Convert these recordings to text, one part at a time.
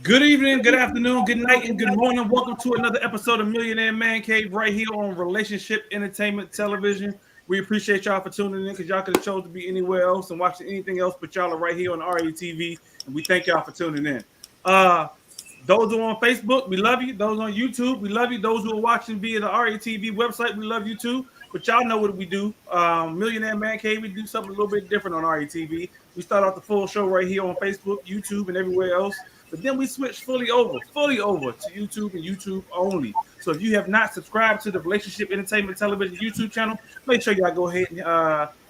Good evening, good afternoon, good night, and good morning. Welcome to another episode of Millionaire M.A.N Cave right here on Relationship Entertainment Television. We appreciate y'all for tuning in because y'all could have chose to be anywhere else and watching anything else, but y'all are right here on RETV, and we thank y'all for tuning in. Those who are on Facebook, we love you. Those on YouTube, we love you. Those who are watching via the RETV website, we love you too. But y'all know what we do. Millionaire M.A.N Cave, we do something a little bit different on RETV. We start off the full show right here on Facebook, YouTube, and everywhere else. But then we switch fully over to YouTube and YouTube only. So if you have not subscribed to the Relationship Entertainment Television YouTube channel, make sure y'all go ahead and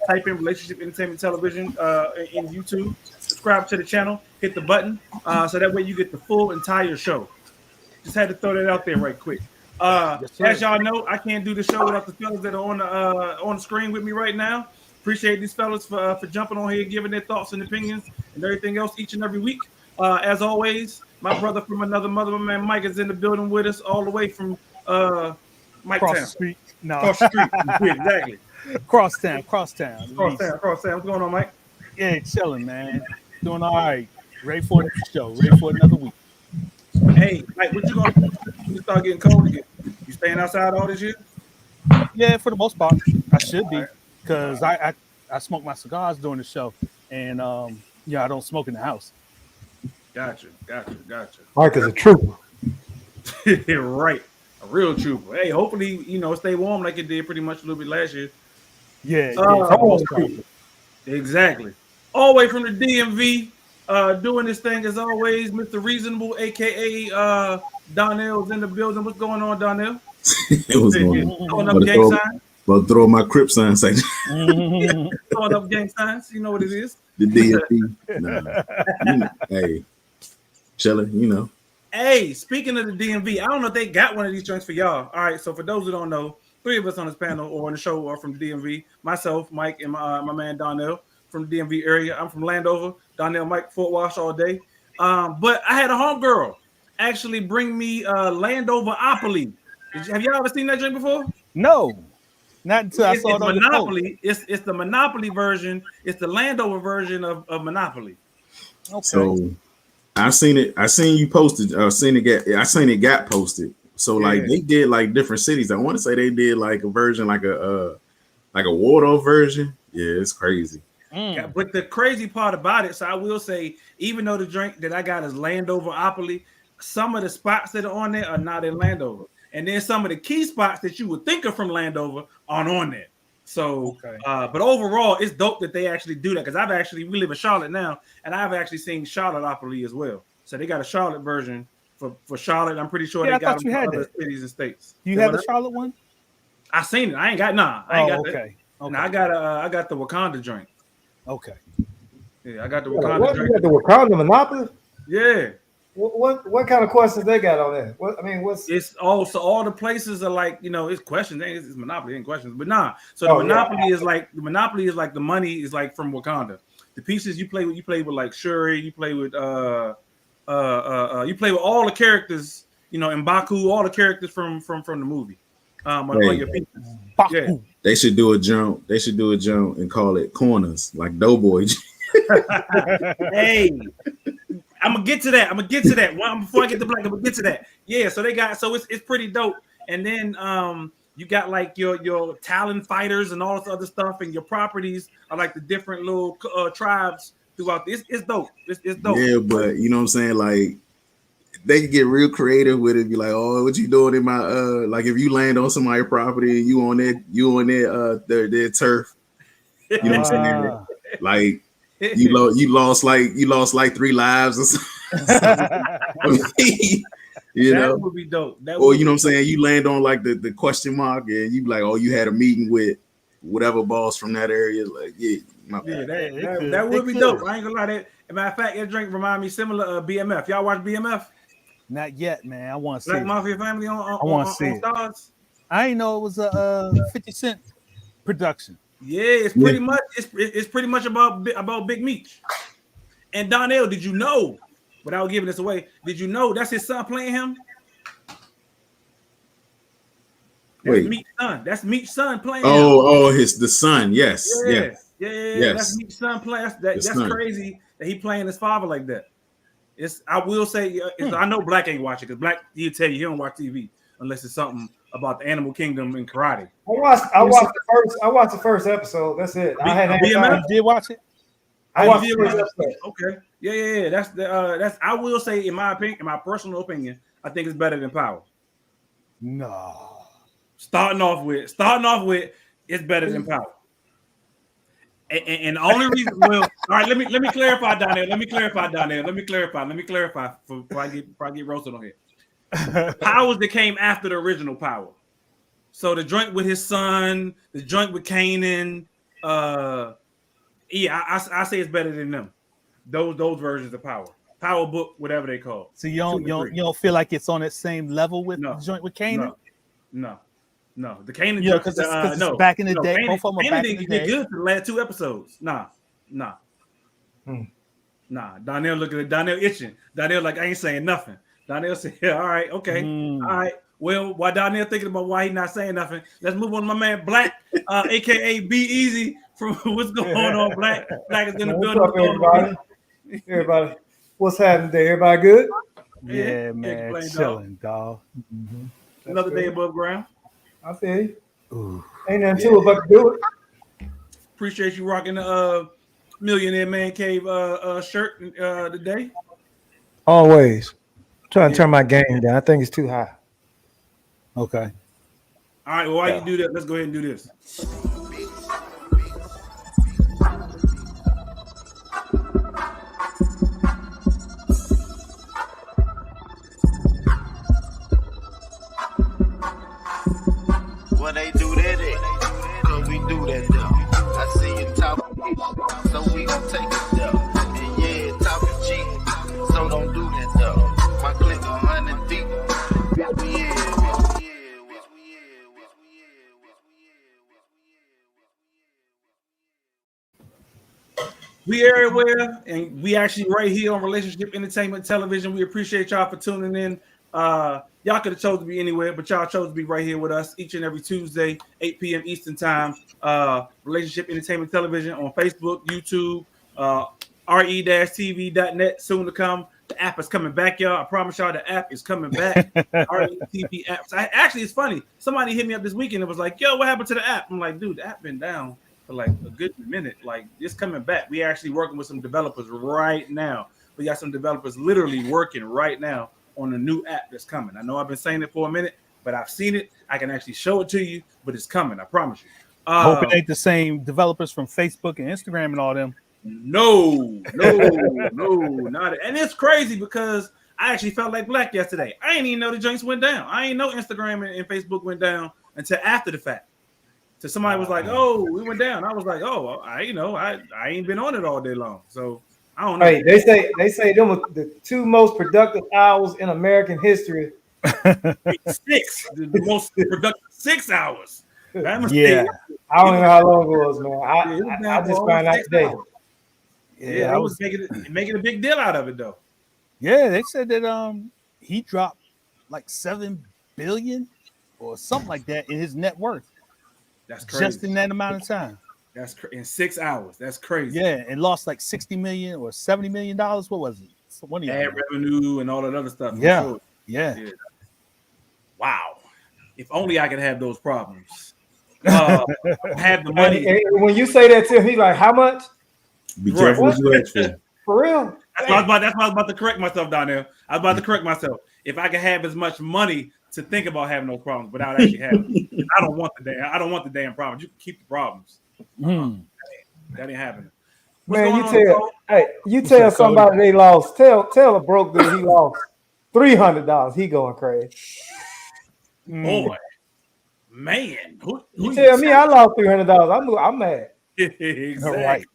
type in Relationship Entertainment Television in YouTube. Subscribe to the channel, hit the button, so that way you get the full entire show. Just had to throw that out there right quick. As y'all know, I can't do the show without the fellas that are on the screen with me right now. Appreciate these fellas for jumping on here, giving their thoughts and opinions and everything else each and every week. As always, my brother from another mother, my man Mike, is in the building with us all the way from Mike Cross Town. the street. No. Cross the street. Yeah, exactly. Crosstown. Crosstown. What's going on, Mike? Yeah, chilling, man. Doing all right. Ready for the show. Ready for another week. Hey, Mike, what you gonna do when you start getting cold again? You staying outside all this year? Yeah, for the most part, I should be, because I smoke my cigars during the show, and I don't smoke in the house. Gotcha. Mike is a trooper. Right. A real trooper. Hey, hopefully, stay warm like it did pretty much a little bit last year. Yeah. Exactly. All the way from the DMV, doing this thing as always, Mr. Reasonable, a.k.a. Donnell's in the building. What's going on, Donnell? It was throwing up gang signs. Well, throw my Crip sign. Throwing up gang signs. You know what it is. The DMV. Hey, chilling, Hey, speaking of the DMV, I don't know if they got one of these joints for y'all. All right, so for those who don't know, three of us on this panel or on the show are from the DMV. Myself, Mike, and my man Donnell from the DMV area. I'm from Landover. Donnell, Mike, Fort Wash all day. But I had a homegirl actually bring me Landover-opoly. Have y'all ever seen that drink before? No, not until I saw it on Monopoly. It's the Monopoly version. It's the Landover version of Monopoly. Okay. So I seen it. I seen you posted. I seen it got posted. So like they did like different cities. I want to say they did like a version, like a Waldorf version. Yeah, it's crazy. Yeah, but the crazy part about it, so I will say, even though the drink that I got is Landover-opoly, some of the spots that are on there are not in Landover. And then some of the key spots that you would think are from Landover aren't on there. So, but overall, it's dope that they actually do that, because we live in Charlotte now, and I've actually seen Charlotte-opoly as well. So they got a Charlotte version for Charlotte. I'm pretty sure they got them for other cities and states. You have the Charlotte one? I seen it. I ain't got I ain't got that. Okay. Now I got the Wakanda drink. Okay. Yeah, I got the Wakanda drink. You got the Wakanda Monopoly? Yeah. What kind of questions they got on that? It's all the places are like, it's questions. It's Monopoly, ain't questions, but nah. So the Monopoly is like the money is like from Wakanda. The pieces you play with like Shuri, you play with you play with all the characters, M'Baku, all the characters from the movie. On your pieces. Yeah. They should do a jump. And call it corners, like Doughboy. Hey. I'm gonna get to that. Before I get to black, I'm gonna get to that. Yeah, so it's pretty dope. And then you got like your talent fighters and all this other stuff, and your properties are like the different little tribes throughout. It's dope. It's dope. Yeah, but you know what I'm saying? Like they can get real creative with it. Be like, oh, what you doing in my like if you land on somebody's property and you on their turf. You know what I'm saying? Like you lost like 3 lives or something. You know, that would be dope. Or you know what I'm saying? You land on like the question mark and you be like, oh, you had a meeting with whatever boss from that area. Like, that would be dope. I ain't gonna lie. That matter of fact, that drink remind me similar of BMF. Y'all watch BMF? Not yet, man. I want to see Black Mafia Family on Stars. I didn't know it was a 50 Cent production. Yeah, it's pretty much it's pretty much about Big Meech. And Donnell, did you know? Without giving this away, did you know that's his son playing him? That's Meech's son. That's Meech's son playing him. The son. Yes. Yeah. That's Meech's son playing. That's crazy that he playing his father like that. I will say, I know Black ain't watching because Black, he'll tell you he don't watch TV unless it's something about the animal kingdom and karate. I watched the first episode. That's it. BMF did watch it. I watched the first episode. Okay. Yeah. That's. I will say, in my opinion, in my personal opinion, I think it's better than Power. No. Starting off with, it's better than Power. And the only reason, well, all right, let me clarify, Donnell. Let me clarify before I get roasted on here. Powers that came after the original Power. So the joint with his son, the joint with Kanan, I say it's better than them. Those versions of Power Book, whatever they call it. So you don't feel like it's on that same level with the joint with Kanan? No, the Kanan. Yeah, because it's back in the day. Kanan, both of them are back in the day. Good for the last 2 episodes. Nah. Donnell looking at Donnell itching. Donnell like I ain't saying nothing. Donnell said, yeah, all right, okay, all right. Well, while Donnell thinking about why he not saying nothing, let's move on to my man Black, aka Be Easy from What's Going On. Black is in the building. What's up, everybody? What's happening there? Everybody good? Yeah, man, chilling, dog. Mm-hmm. Another day above ground. I feel you. Ooh. Ain't nothing to it but to do it. Appreciate you rocking the Millionaire Man Cave shirt today. Always. Trying to turn my game down. I think it's too high. Okay. All right. Well, while you do that, let's go ahead and do this. Well, they do that, cause we do that though. I see you talking, so we gon' take it though. And yeah, talking cheap, so don't do that though. My click 100 deep. We everywhere, and we actually right here on Relationship Entertainment Television. We appreciate y'all for tuning in. Y'all could have chose to be anywhere, but y'all chose to be right here with us each and every Tuesday, 8 p.m. Eastern Time. Relationship Entertainment Television on Facebook, YouTube, re-tv.net. Soon to come. The app is coming back, y'all. I promise y'all the app is coming back. ReTV app. Actually, it's funny. Somebody hit me up this weekend and was like, yo, what happened to the app? I'm like, dude, the app been down for like a good minute. Like, it's coming back. We actually working with some developers right now. We got some developers literally working right now on a new app that's coming. I know I've been saying it for a minute, but I've seen it. I can actually show it to you, but it's coming. I promise you. Hope it ain't the same developers from Facebook and Instagram and all them. No, not it. And it's crazy because I actually felt like Black yesterday. I didn't even know the joints went down. I didn't know Instagram and Facebook went down until after the fact. So somebody was like, "Oh, we went down." I was like, "Oh, I ain't been on it all day long." So I don't know. Hey, they say them were the 2 most productive hours in American history. 6, the most productive 6 hours. Yeah, I don't know how long it was, man. I just found out today. Yeah, I was making a big deal out of it though. Yeah, they said that he dropped like 7 billion or something like that in his net worth. That's crazy. Just in that amount of time. That's in 6 hours. That's crazy. Yeah, and lost like $60 million or $70 million. What was it? So ad revenue and all that other stuff. Yeah. Sure. Yeah. Wow. If only I could have those problems. Have the money. When you say that to him, he's like, how much? Be Right. careful what you ask for. For real? That's why I was about to correct myself down there. I was about to correct myself. If I could have as much money to think about having those problems without actually having them, I don't want the damn problems. You can keep the problems. That ain't happening. What's Man, going on, Cole? you tell somebody they lost. Tell a broke dude he lost $300. He going crazy. Boy, man, who You tell me I lost $300. I'm mad. exactly. Right.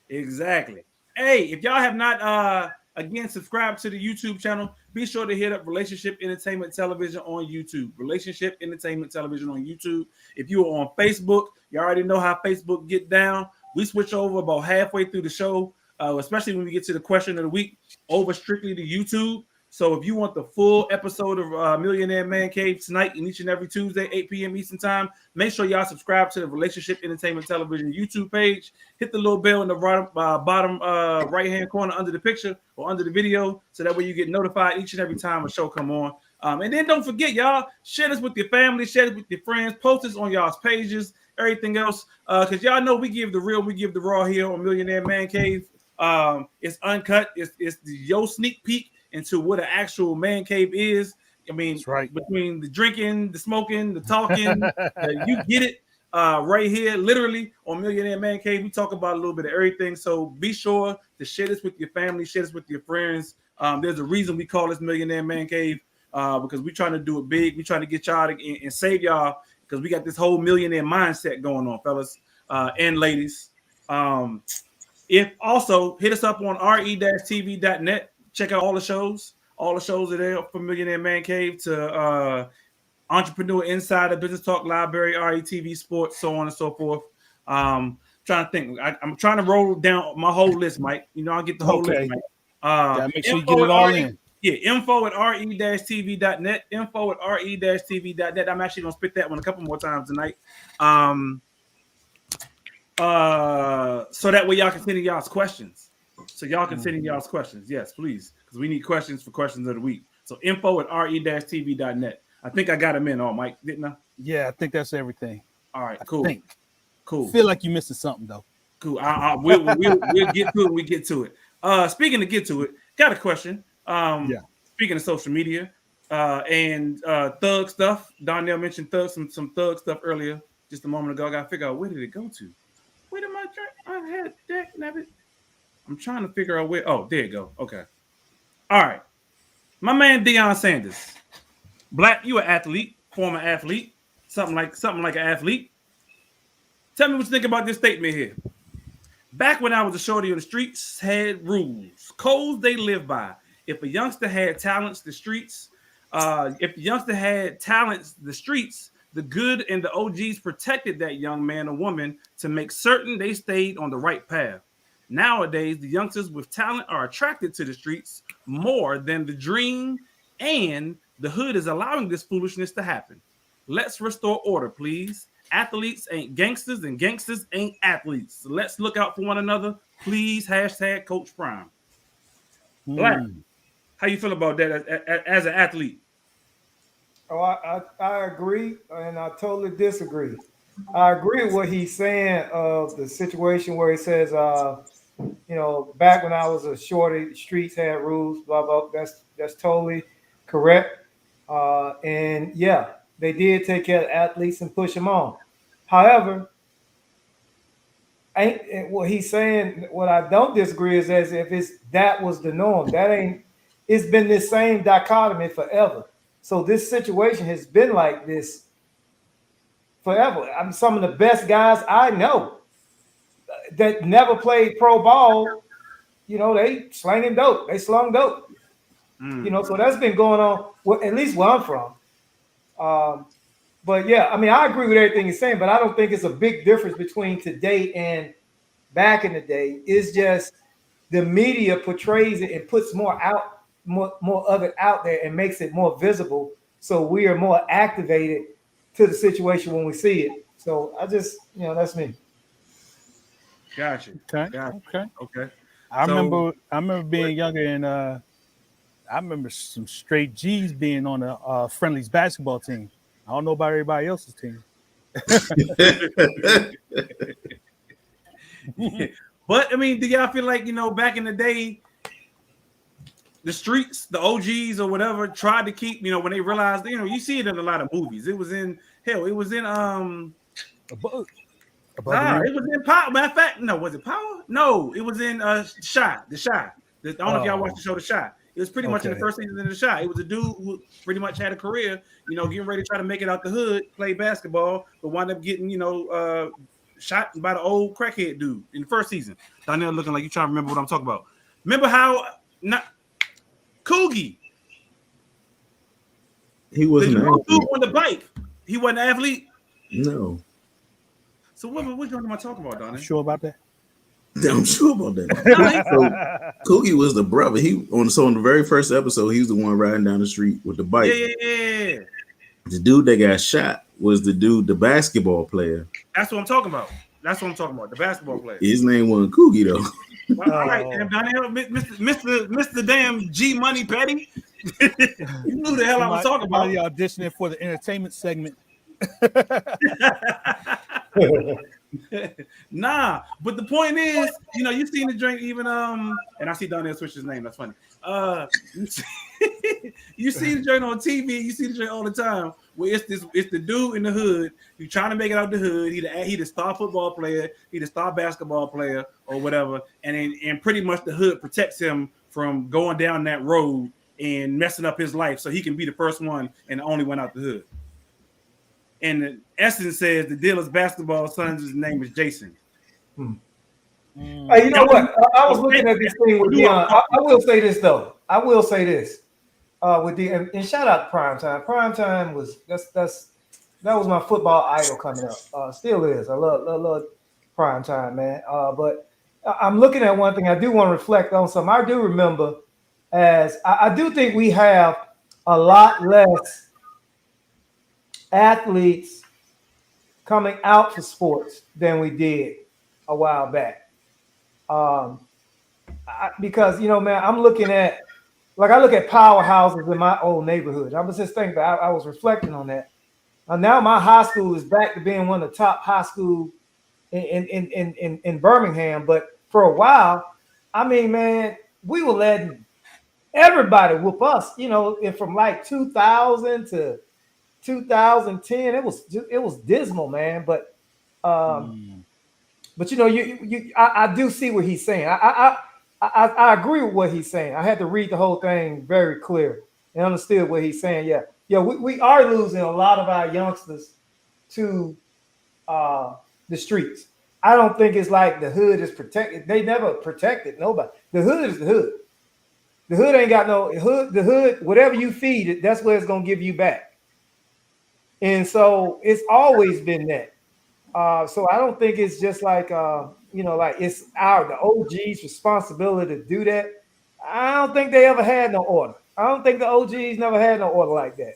Exactly. Hey, if y'all have not again subscribed to the YouTube channel, be sure to hit up Relationship Entertainment Television on YouTube. Relationship Entertainment Television on YouTube. If you are on Facebook, you already know how Facebook get down. We switch over about halfway through the show, especially when we get to the question of the week, over strictly to YouTube. So if you want the full episode of Millionaire Man Cave tonight and each and every Tuesday, 8 p.m. Eastern Time, make sure y'all subscribe to the Relationship Entertainment Television YouTube page. Hit the little bell in the bottom right-hand corner under the picture or under the video, so that way you get notified each and every time a show come on. And then don't forget, y'all, share this with your family, share this with your friends, post this on y'all's pages, everything else, because y'all know we give the real, we give the raw here on Millionaire Man Cave. It's uncut. It's your sneak peek into what an actual man cave is. I mean, between the drinking, the smoking, the talking, you get it right here, literally on Millionaire Man Cave. We talk about a little bit of everything. So be sure to share this with your family, share this with your friends. There's a reason we call this Millionaire Man Cave because we're trying to do it big. We're trying to get y'all and save y'all because we got this whole millionaire mindset going on, fellas and ladies. If also hit us up on re-tv.net. Check out all the shows. All the shows are there from Millionaire Man Cave to Entrepreneur Insider, Business Talk Library, RETV Sports, so on and so forth. Trying to think. I'm trying to roll down my whole list, Mike. You know, I'll get the whole list, Mike. Make sure you get it all in. Yeah, info at re-tv.net. Info at re-tv.net. I'm actually going to spit that one a couple more times tonight. So that way y'all can send in y'all's questions. Yes, please, because we need questions for questions of the week. So info at re-tv.net. I think I got them in all, Mike, didn't I? Yeah, I think that's everything. All right, cool. Cool. Feel like you missing something though. Cool. We'll get to it when we get to it. Speaking of get to it, got a question. Speaking of social media and thug stuff, Donnell mentioned some thug stuff earlier just a moment ago. I got to figure out where did it go to. Wait a minute, I had that. I'm trying to figure out where. Oh, there you go. Okay. All right. My man Deion Sanders. Black, you an athlete, former athlete, something like an athlete. Tell me what you think about this statement here. Back when I was a shorty on the streets, had rules, codes they live by. If a youngster had talents, the streets. If the youngster had talents, the streets. The good and the OGs protected that young man or woman to make certain they stayed on the right path. Nowadays, the youngsters with talent are attracted to the streets more than the dream, and the hood is allowing this foolishness to happen. Let's restore order, please. Athletes ain't gangsters, and gangsters ain't athletes. So let's look out for one another, please. # Coach Prime. Black, how you feel about that as an athlete? Oh, I agree, and I totally disagree. I agree with what he's saying of the situation where he says, back when I was a shorty, the streets had rules, blah, blah. That's totally correct. And yeah, they did take care of athletes and push them on. However, what he's saying, what I don't disagree is as if that was the norm. It's been this same dichotomy forever. So this situation has been like this forever. Some of the best guys I know that never played pro ball, they slanging dope. They slung dope. So that's been going on, at least where I'm from. But yeah, I agree with everything he's saying, but I don't think it's a big difference between today and back in the day. It's just the media portrays it and puts more of it out there and makes it more visible. So we are more activated to the situation when we see it. So I just, that's me. Gotcha. Okay. I remember being younger and I remember some straight G's being on a Friendly's basketball team. I don't know about everybody else's team. But I mean, do y'all feel like back in the day, the streets, the OGs or whatever, tried to keep when they realized you see it in a lot of movies. It was in it was in Above Nah, it was in Power. Matter of fact, no, was it Power? No, it was in Shy. The Shy. I don't know if y'all watched the show The Shy. It was pretty much in the first season of The Shy. It was a dude who pretty much had a career, getting ready to try to make it out the hood, play basketball, but wound up getting, shot by the old crackhead dude in the first season. Donnell looking like you trying to remember what I'm talking about. Remember how Coogie. He wasn't the dude on the bike. He wasn't an athlete. No. So which one am I talking about, Donnell? Sure about that? I'm sure about that. So, Coogie was the brother. On the very first episode, he was the one riding down the street with the bike. Yeah. The dude that got shot was the basketball player. That's what I'm talking about. The basketball player. His name wasn't Coogie though. All right, damn Donnell, Mr. Damn G Money Petty. You knew the hell I was talking about. Auditioning for the entertainment segment. Nah, but the point is, you seen the drink even and I see Donnell switch his name. That's funny. You see the joint on TV. You see the joint all the time. Where it's the dude in the hood. You trying to make it out the hood. He the star football player. He the star basketball player or whatever. And pretty much the hood protects him from going down that road and messing up his life, so he can be the first one and the only one out the hood. And the essence says the dealer's basketball son's name is Jason. Hey, you know what? I was looking at this thing with Dion. I will say this though. With the and shout out to Primetime. Primetime was that was my football idol coming up. Still is. I love Primetime, man. But I'm looking at one thing. I do want to reflect on something. I do remember as I do think we have a lot less athletes coming out for sports than we did a while back. Because man, I'm looking at I look at powerhouses in my old neighborhood. I was just thinking that I was reflecting on that. Now my high school is back to being one of the top high schools in Birmingham. But for a while, I mean, man, we were letting everybody whoop us. And from like 2000 to 2010, it was dismal, man. But I do see what he's saying. I agree with what he's saying. I had to read the whole thing very clear and understood what he's saying. Yeah, we are losing a lot of our youngsters to the streets. I don't think it's like the hood is protected. They never protected nobody. The hood is the hood. The hood ain't got no hood. The hood, whatever you feed it, that's what it's gonna give you back. And so it's always been that. So I don't think it's just like it's the OG's responsibility to do that. I don't think they ever had no order. I don't think the OGs never had no order like that.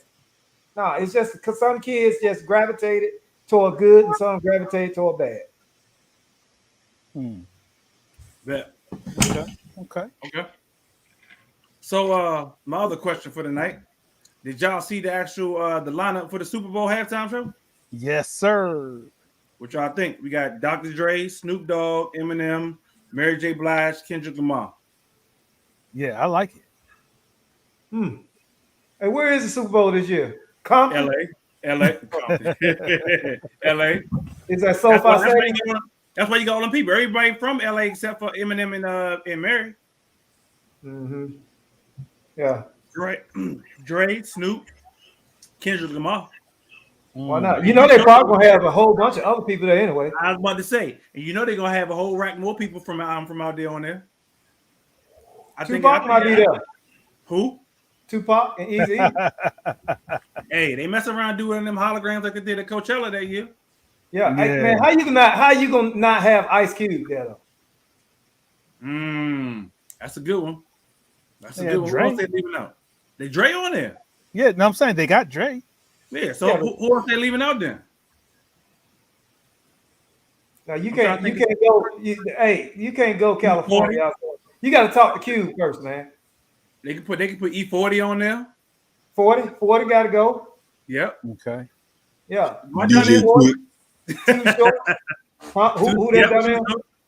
No, it's just because some kids just gravitated toward good and some gravitated toward bad. Yeah. Okay. So my other question for tonight: did y'all see the actual the lineup for the Super Bowl halftime show? Yes, sir. What y'all think? We got Dr. Dre, Snoop Dogg, Eminem, Mary J. Blige, Kendrick Lamar. Yeah, I like it. Hey, where is the Super Bowl this year? Compton? LA. LA. Is that SoFi Stadium? That's why you got all them people. Everybody from LA except for Eminem and Mary. Mm-hmm. Yeah. Dre, Snoop, Kendrick Lamar. Why not? They're probably gonna have a whole bunch of other people there anyway. I was about to say, and they're gonna have a whole rack more people from out there on there. Tupac might be there. Who? Tupac and Easy. Hey, they mess around doing them holograms like they did at Coachella that year. Yeah. Hey, man, how you gonna not have Ice Cube there though? That's a good one. That's a good one. Who else they leaving out? They Dre on there. Yeah, no, I'm saying they got Dre. Yeah, so who else they leaving out then? Now you can't go. You can't go California. You got to talk to Cube first, man. They can put E40 on there. 40 got to go. Yep. Okay. Yeah. DJ Quick. Who that down there?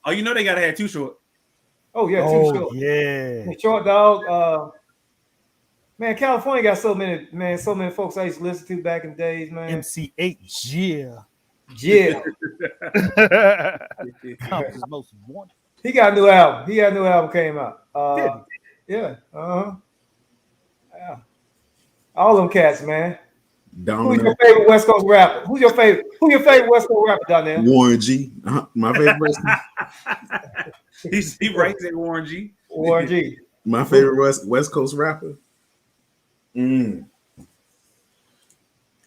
Oh, you know they gotta have Too Short. Oh yeah, Too Oh Short. yeah. Short Dog. Man, California got so many folks I used to listen to back in the days, man. MC8, yeah. Yeah. Compton's most wanted. He got a new album. Came out. Did Yeah. Yeah. All them cats, man. Who's Domino, your favorite West Coast rapper? Who's your favorite West Coast rapper, Donnell? Warren G. My favorite wrestler. he writes in Warren G. Warren G. My favorite West Coast rapper.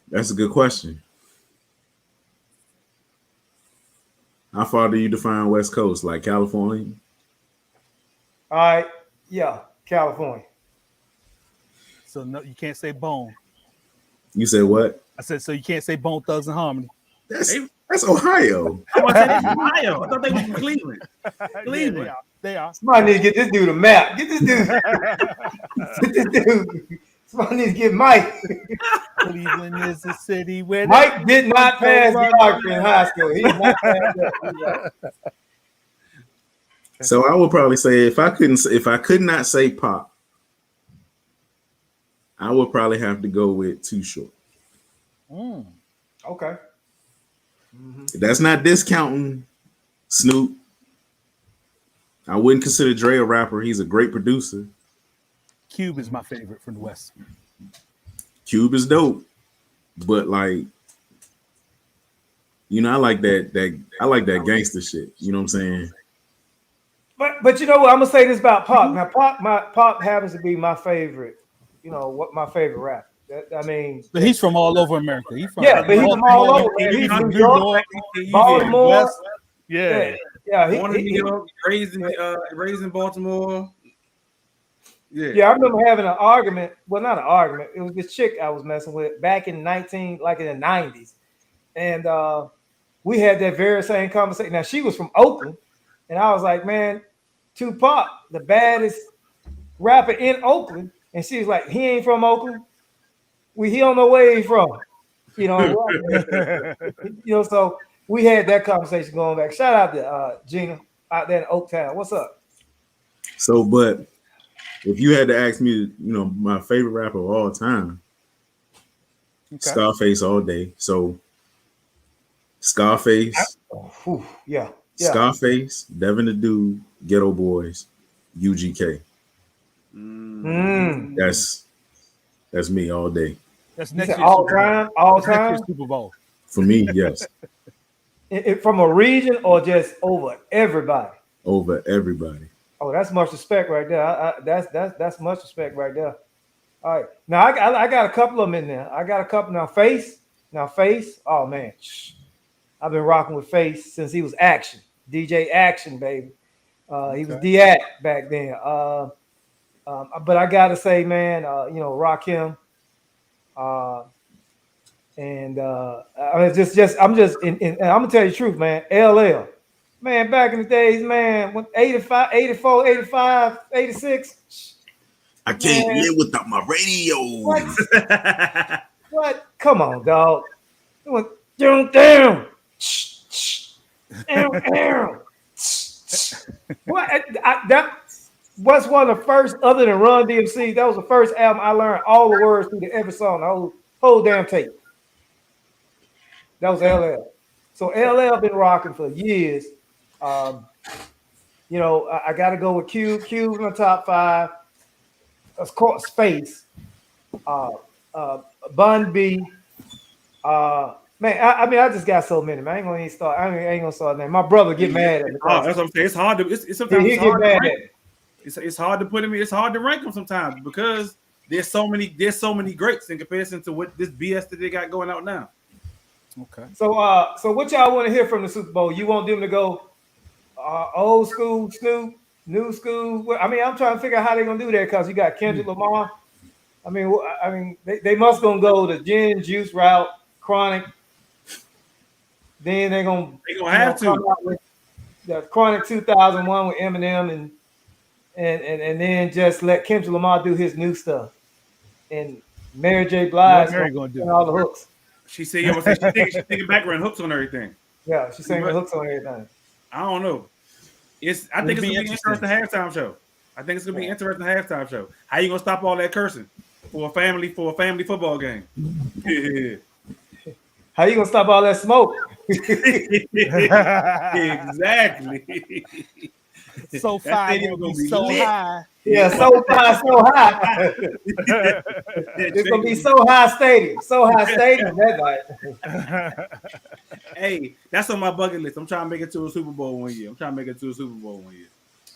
That's a good question. How far do you define West Coast? Like California? All right. Yeah. California. So no, you can't say Bone. You said what? I said so you can't say Bone Thugs and Harmony. That's Ohio. I want to say that's Ohio. I thought they were from Cleveland. Cleveland. Yeah, they are. Somebody need to get this dude a map. Get this dude. Somebody needs to get Mike. Cleveland is a city where Mike did not pass geography in high school. He did not pass that. So I would probably say if I could not say pop, I would probably have to go with Too Short. Okay. That's not discounting Snoop. I wouldn't consider Dre a rapper. He's a great producer. Cube is my favorite from the West. Cube is dope, but like, you know, I like that gangster shit. You know what I'm saying? But you know what? I'm gonna say this about Pop. Now, Pop happens to be my favorite. You know what? My favorite rapper. I mean, But he's from all over America. He's from but he's from all over. Man. He's from New York, Baltimore. West. Yeah. Born in New York, raised in Baltimore. Yeah, I remember having an argument. Well, not an argument. It was this chick I was messing with back in in the 90s. And we had that very same conversation. Now, she was from Oakland. And I was like, man, Tupac, the baddest rapper in Oakland. And she was like, he ain't from Oakland. He don't know where he's from. You know, so we had that conversation going back. Shout out to Gina out there in Oaktown. What's up? So, but if you had to ask me, you know, my favorite rapper of all time, Scarface all day. So, Scarface, Scarface, Devin the Dude, Ghetto Boys, UGK. That's me all day. That's next year's all time. Super Bowl. For me, yes. From a region or just over everybody? Over everybody. Oh, that's much respect right there. That's much respect right there. All right, now I got a couple of them in there. I got a couple now. Face. Oh man, I've been rocking with Face since he was Action, DJ Action, baby. He was D-Act back then. But I gotta say, man, you know, Rakim. And I'm just I'm gonna tell you the truth, man. LL, man, back in the days, man, when 85, 84, 85, 86. I can't live without my radio. What? Come on, dog. It went down. What? That was one of the first, other than Run DMC. That was the first album I learned all the words through every song, the whole damn tape. That was LL. So LL been rocking for years. You know, I got to go with Cube. Cube in the top 5. Of course, Space. Bun B. Man, I mean, I just got so many. Man, I ain't gonna even start. I ain't gonna start name. My brother get mad at me. That's what I'm saying. It's hard to. It's sometimes he it's hard get to mad rank. at me. It's hard to put him. It's hard to rank them sometimes because there's so many greats in comparison to what this BS that they got going out now. Okay. So what y'all want to hear from the Super Bowl? You want them to go old school Snoop, new school? I mean, I'm trying to figure out how they're gonna do that because you got Kendrick Lamar. I mean, they must gonna go the Gin Juice route, Chronic. Then they're gonna have to come out with the Chronic 2001 with Eminem and then just let Kendrick Lamar do his new stuff. And Mary J. Blige gonna do all the hooks. She said, she's thinking background hooks on everything. Yeah, she's singing the hooks on everything. I don't know. I think it's gonna be an interesting halftime show. I think it's gonna be an interesting halftime show. How you gonna stop all that cursing for a family football game? Yeah. How you gonna stop all that smoke? Exactly. So far, gonna be so high. Yeah, so high, so high. It's gonna be so high stadium, that night. Hey, that's on my bucket list. I'm trying to make it to a Super Bowl one year.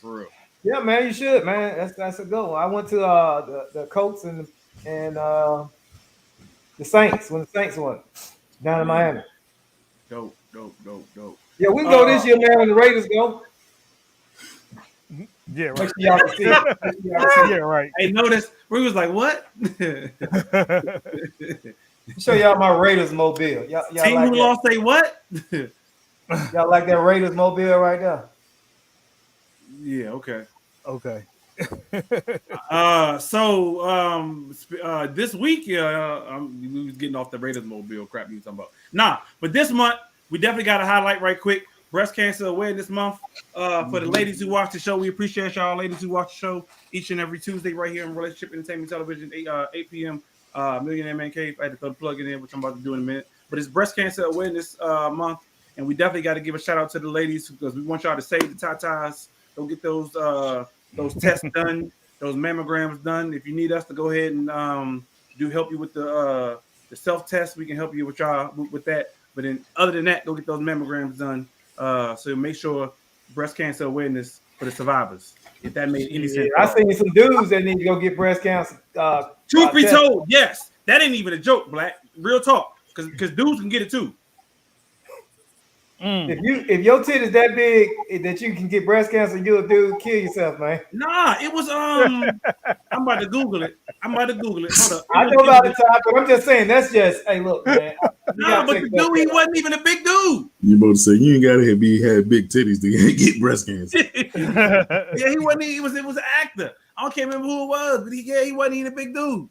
For real. Yeah, man, you should, man. That's a good one. I went to the Colts and the Saints when the Saints won down in Miami. Dope. Yeah, we can go this year, man, when the Raiders go. Yeah, right. Make sure y'all can see it. Yeah, right. Hey, notice we was like, what? Show y'all my Raiders mobile. Y'all Team like who that? lost, say what? Y'all like that Raiders mobile right there? Yeah, okay. This week, we was getting off the Raiders mobile crap you talking about. Nah, but this month we definitely got to highlight right quick Breast Cancer Awareness Month. For the ladies who watch the show, we appreciate y'all ladies who watch the show each and every Tuesday right here on Relationship Entertainment Television, 8 p.m. Millionaire M.A.N. I had to throw the plug in, which I'm about to do in a minute. But it's Breast Cancer Awareness Month, and we definitely got to give a shout out to the ladies because we want y'all to save the tatas. Go get those tests done, those mammograms done. If you need us to go ahead and help you with the self-test, we can help you with y'all with that. But then other than that, go get those mammograms done. So make sure breast cancer awareness for the survivors. If that made any sense. I seen some dudes that need to go get breast cancer. Truth be told, yes, that ain't even a joke, Black. Real talk, because dudes can get it too. If your titties that big that you can get breast cancer, you'll kill yourself, man. Nah, it was I'm about to Google it. Hold up. I know about the time, but I'm just saying that's just hey, look, man. No, but the dude, he wasn't even a big dude. You about to say you ain't gotta have big titties to get breast cancer. Yeah, he wasn't. It was an actor. I can't remember who it was, but he wasn't even a big dude.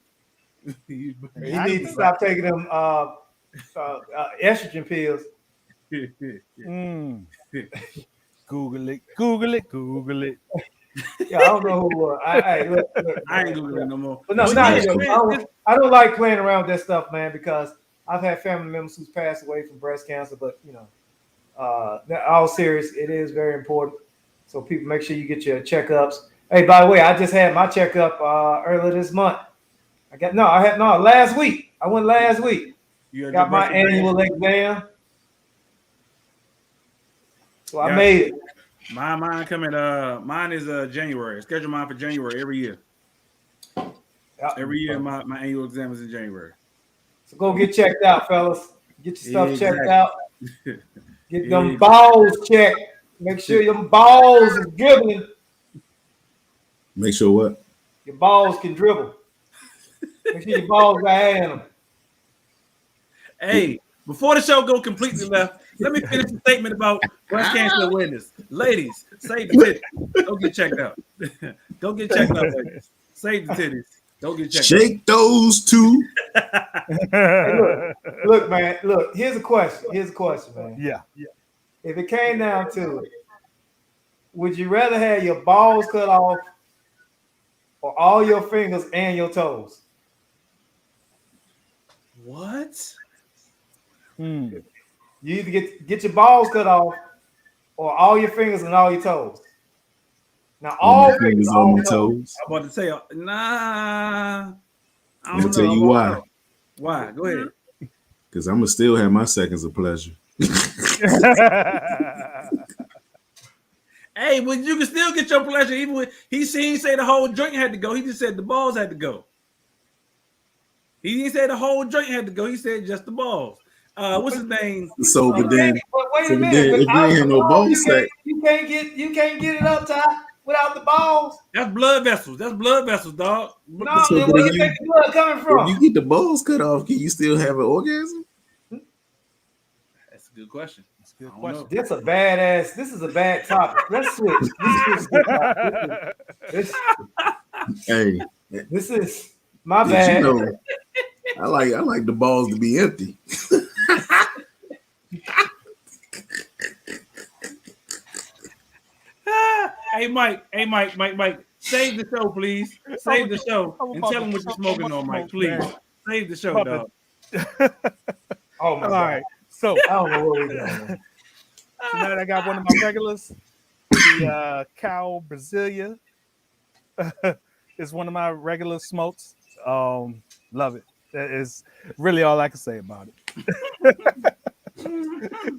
He needs to stop taking them estrogen pills. Google it. Yeah, I don't know who it was. I ain't doing it no more. But no, I don't like playing around with that stuff, man, because I've had family members who's passed away from breast cancer. But all serious, it is very important. So people, make sure you get your checkups. Hey, by the way, I just had my checkup earlier this month. Last week. I went last week. Got my annual exam. So I made it. Mine coming. Mine is January. Schedule mine for January every year. Every year, my annual exam is in January. So go get checked out, fellas. Get your stuff checked out. Get them balls checked. Make sure your balls is dribbling. Make sure what? Your balls can dribble. Make sure your balls got hair in them. Hey, before the show go completely left, let me finish the statement about breast cancer awareness. Ladies, save the titties. Go get checked out. Go get checked out, ladies. Save the titties. Go get checked out. Shake those two. Hey, look, man. Look, here's a question, man. Yeah. If it came down to it, would you rather have your balls cut off or all your fingers and your toes? What? You either get your balls cut off or all your fingers and all your toes. Now, all fingers on my toes. I'm about to say, nah. I'm gonna tell you why. Why? Go ahead. Because I'm gonna still have my seconds of pleasure. Hey, but you can still get your pleasure even when he didn't say the whole joint had to go. He just said the balls had to go. He didn't say the whole joint had to go. He said just the balls. What's his name? So, but then, wait a minute. If you ain't have no ball sack, you can't get it up top without the balls. That's blood vessels. That's blood vessels, dog. No, so where you think the blood coming from? If you get the balls cut off, can you still have an orgasm? That's a good question. Good question. This is a bad topic. Let's switch. Hey, this is my bad. You know, I like the balls to be empty. Hey, Mike. Save the show, please. Save the show and tell them what you're smoking on, Mike. Please save the show, dog. Oh my All God. right. So I don't know what we're doing. tonight I got one of my regulars, the Cow Brasilia. It's one of my regular smokes. Love it. That is really all I can say about it.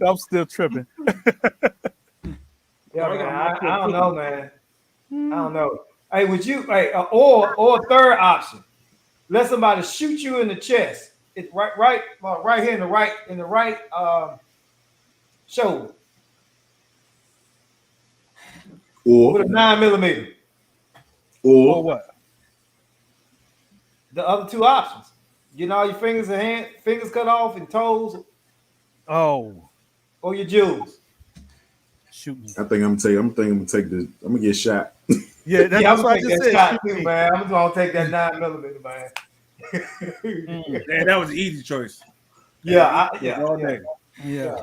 I'm still tripping. Yeah, man. I don't know, man. I don't know. Hey, would you or a third option? Let somebody shoot you in the chest. It's right here in the right shoulder. With a 9mm. Or what? The other two options. Getting all your fingers cut off and toes, Oh, or your jewels. shoot me. I think I'm gonna take this. I'm gonna get shot. Yeah, that's what I just said. Shot too, man. I'm gonna take that 9mm, man. Man, that was an easy choice. Yeah. Yeah.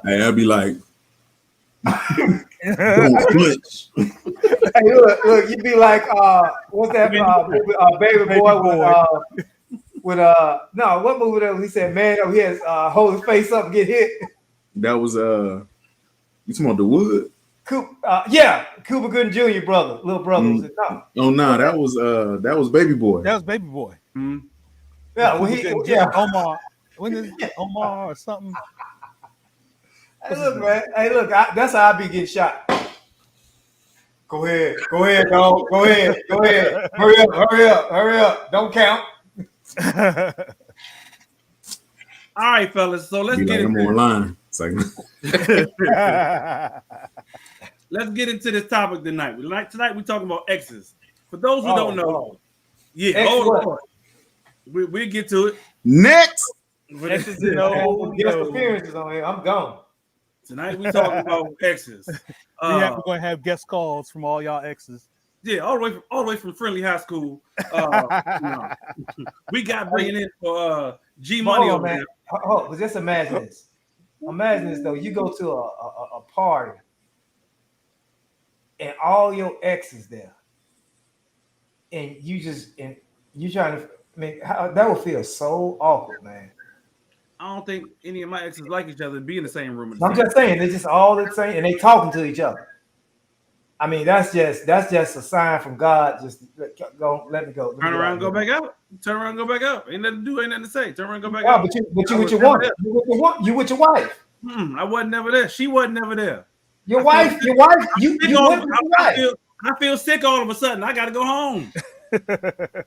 Hey, I'll be like, don't flinch. Hey, look, you'd be like, what's that baby boy with no, what movie that was? He said, man, he has hold his face up and get hit. That was you talking about the wood? Cuba Gooding Jr. little brother. Was it? No. Oh no, that was Baby Boy. That was Baby Boy. Mm-hmm. Yeah, well, Omar. When is Omar or something? Hey, look, man. Hey, look, that's how I be getting shot. Go ahead, dog. Go ahead. Hurry up. Don't count. All right, fellas. So let's get into online. It's like let's get into this topic tonight. Tonight we're talking about exes. For those who don't know, we'll get to it. Next. Exes and guest appearances on here. I'm gone. Tonight we're talking about exes. We're gonna have guest calls from all y'all exes. Yeah, all the way from Friendly High School. We got bringing in for G Money over there. But just imagine this. Imagine this though. You go to a party and all your exes there, and you trying to that would feel so awkward, man. I don't think any of my exes like each other and be in the same room. I'm just saying they're just all the same, and they talking to each other. I mean, that's just a sign from God. Just let me go. Turn around, go back out. Turn around, go back up. Ain't nothing to do. Ain't nothing to say. Turn around, go back out. But you with your woman. You with your wife. I wasn't never there. She wasn't never there. Your wife. You went with your wife. I feel sick all of a sudden. I got to go home.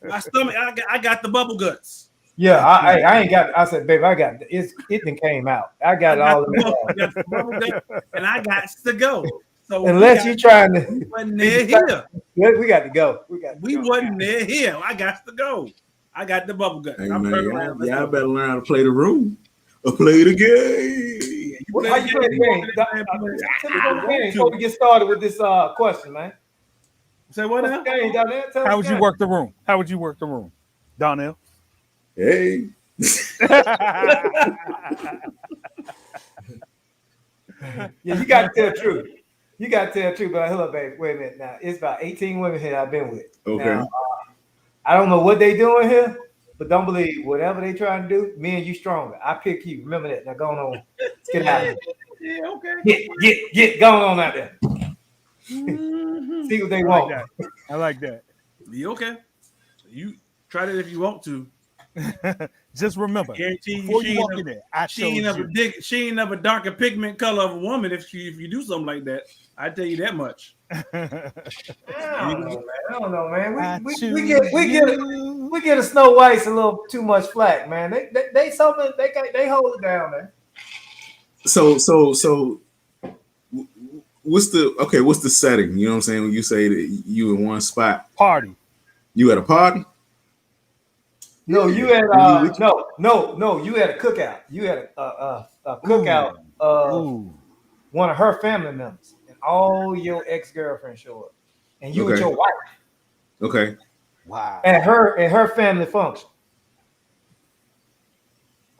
My stomach. I got the bubble guts. Yeah, I ain't got. I said, babe, I got it. It then came out. I got all of it, and I got to go. So unless you trying to, we wasn't there here. We got to go. We wasn't there here. I got to go. I got the bubble gut. Hey, y'all better learn how to play the room or play the game. How you play the game? Before we get started with this question, man. Say what now? How would you work the room? How would you work the room, Donnell? Hey. Yeah, you got to tell the truth. You got to tell the truth. But hold up, baby. Wait a minute. Now it's about 18 women here I've been with. Okay. Now, I don't know what they doing here, but don't believe whatever they trying to do. Me and you stronger. I pick you. Remember that. Now going on. Let's get out of here. Yeah. Okay. Get going on out there. See what they want. I like that. You okay? You try that if you want to. Just remember, before you walk in there, she ain't never darker pigment color of a woman if you do something like that. I tell you that much. I don't know, man. We get a Snow White's a little too much flack, man. They something they hold it down, man. So what's the setting? You know what I'm saying? When you say that you in one spot, party. You at a party? No, you had no. You had a cookout. You had a cookout of one of her family members, and all your ex-girlfriends show up, and you with your wife. Okay. Wow. At her family function.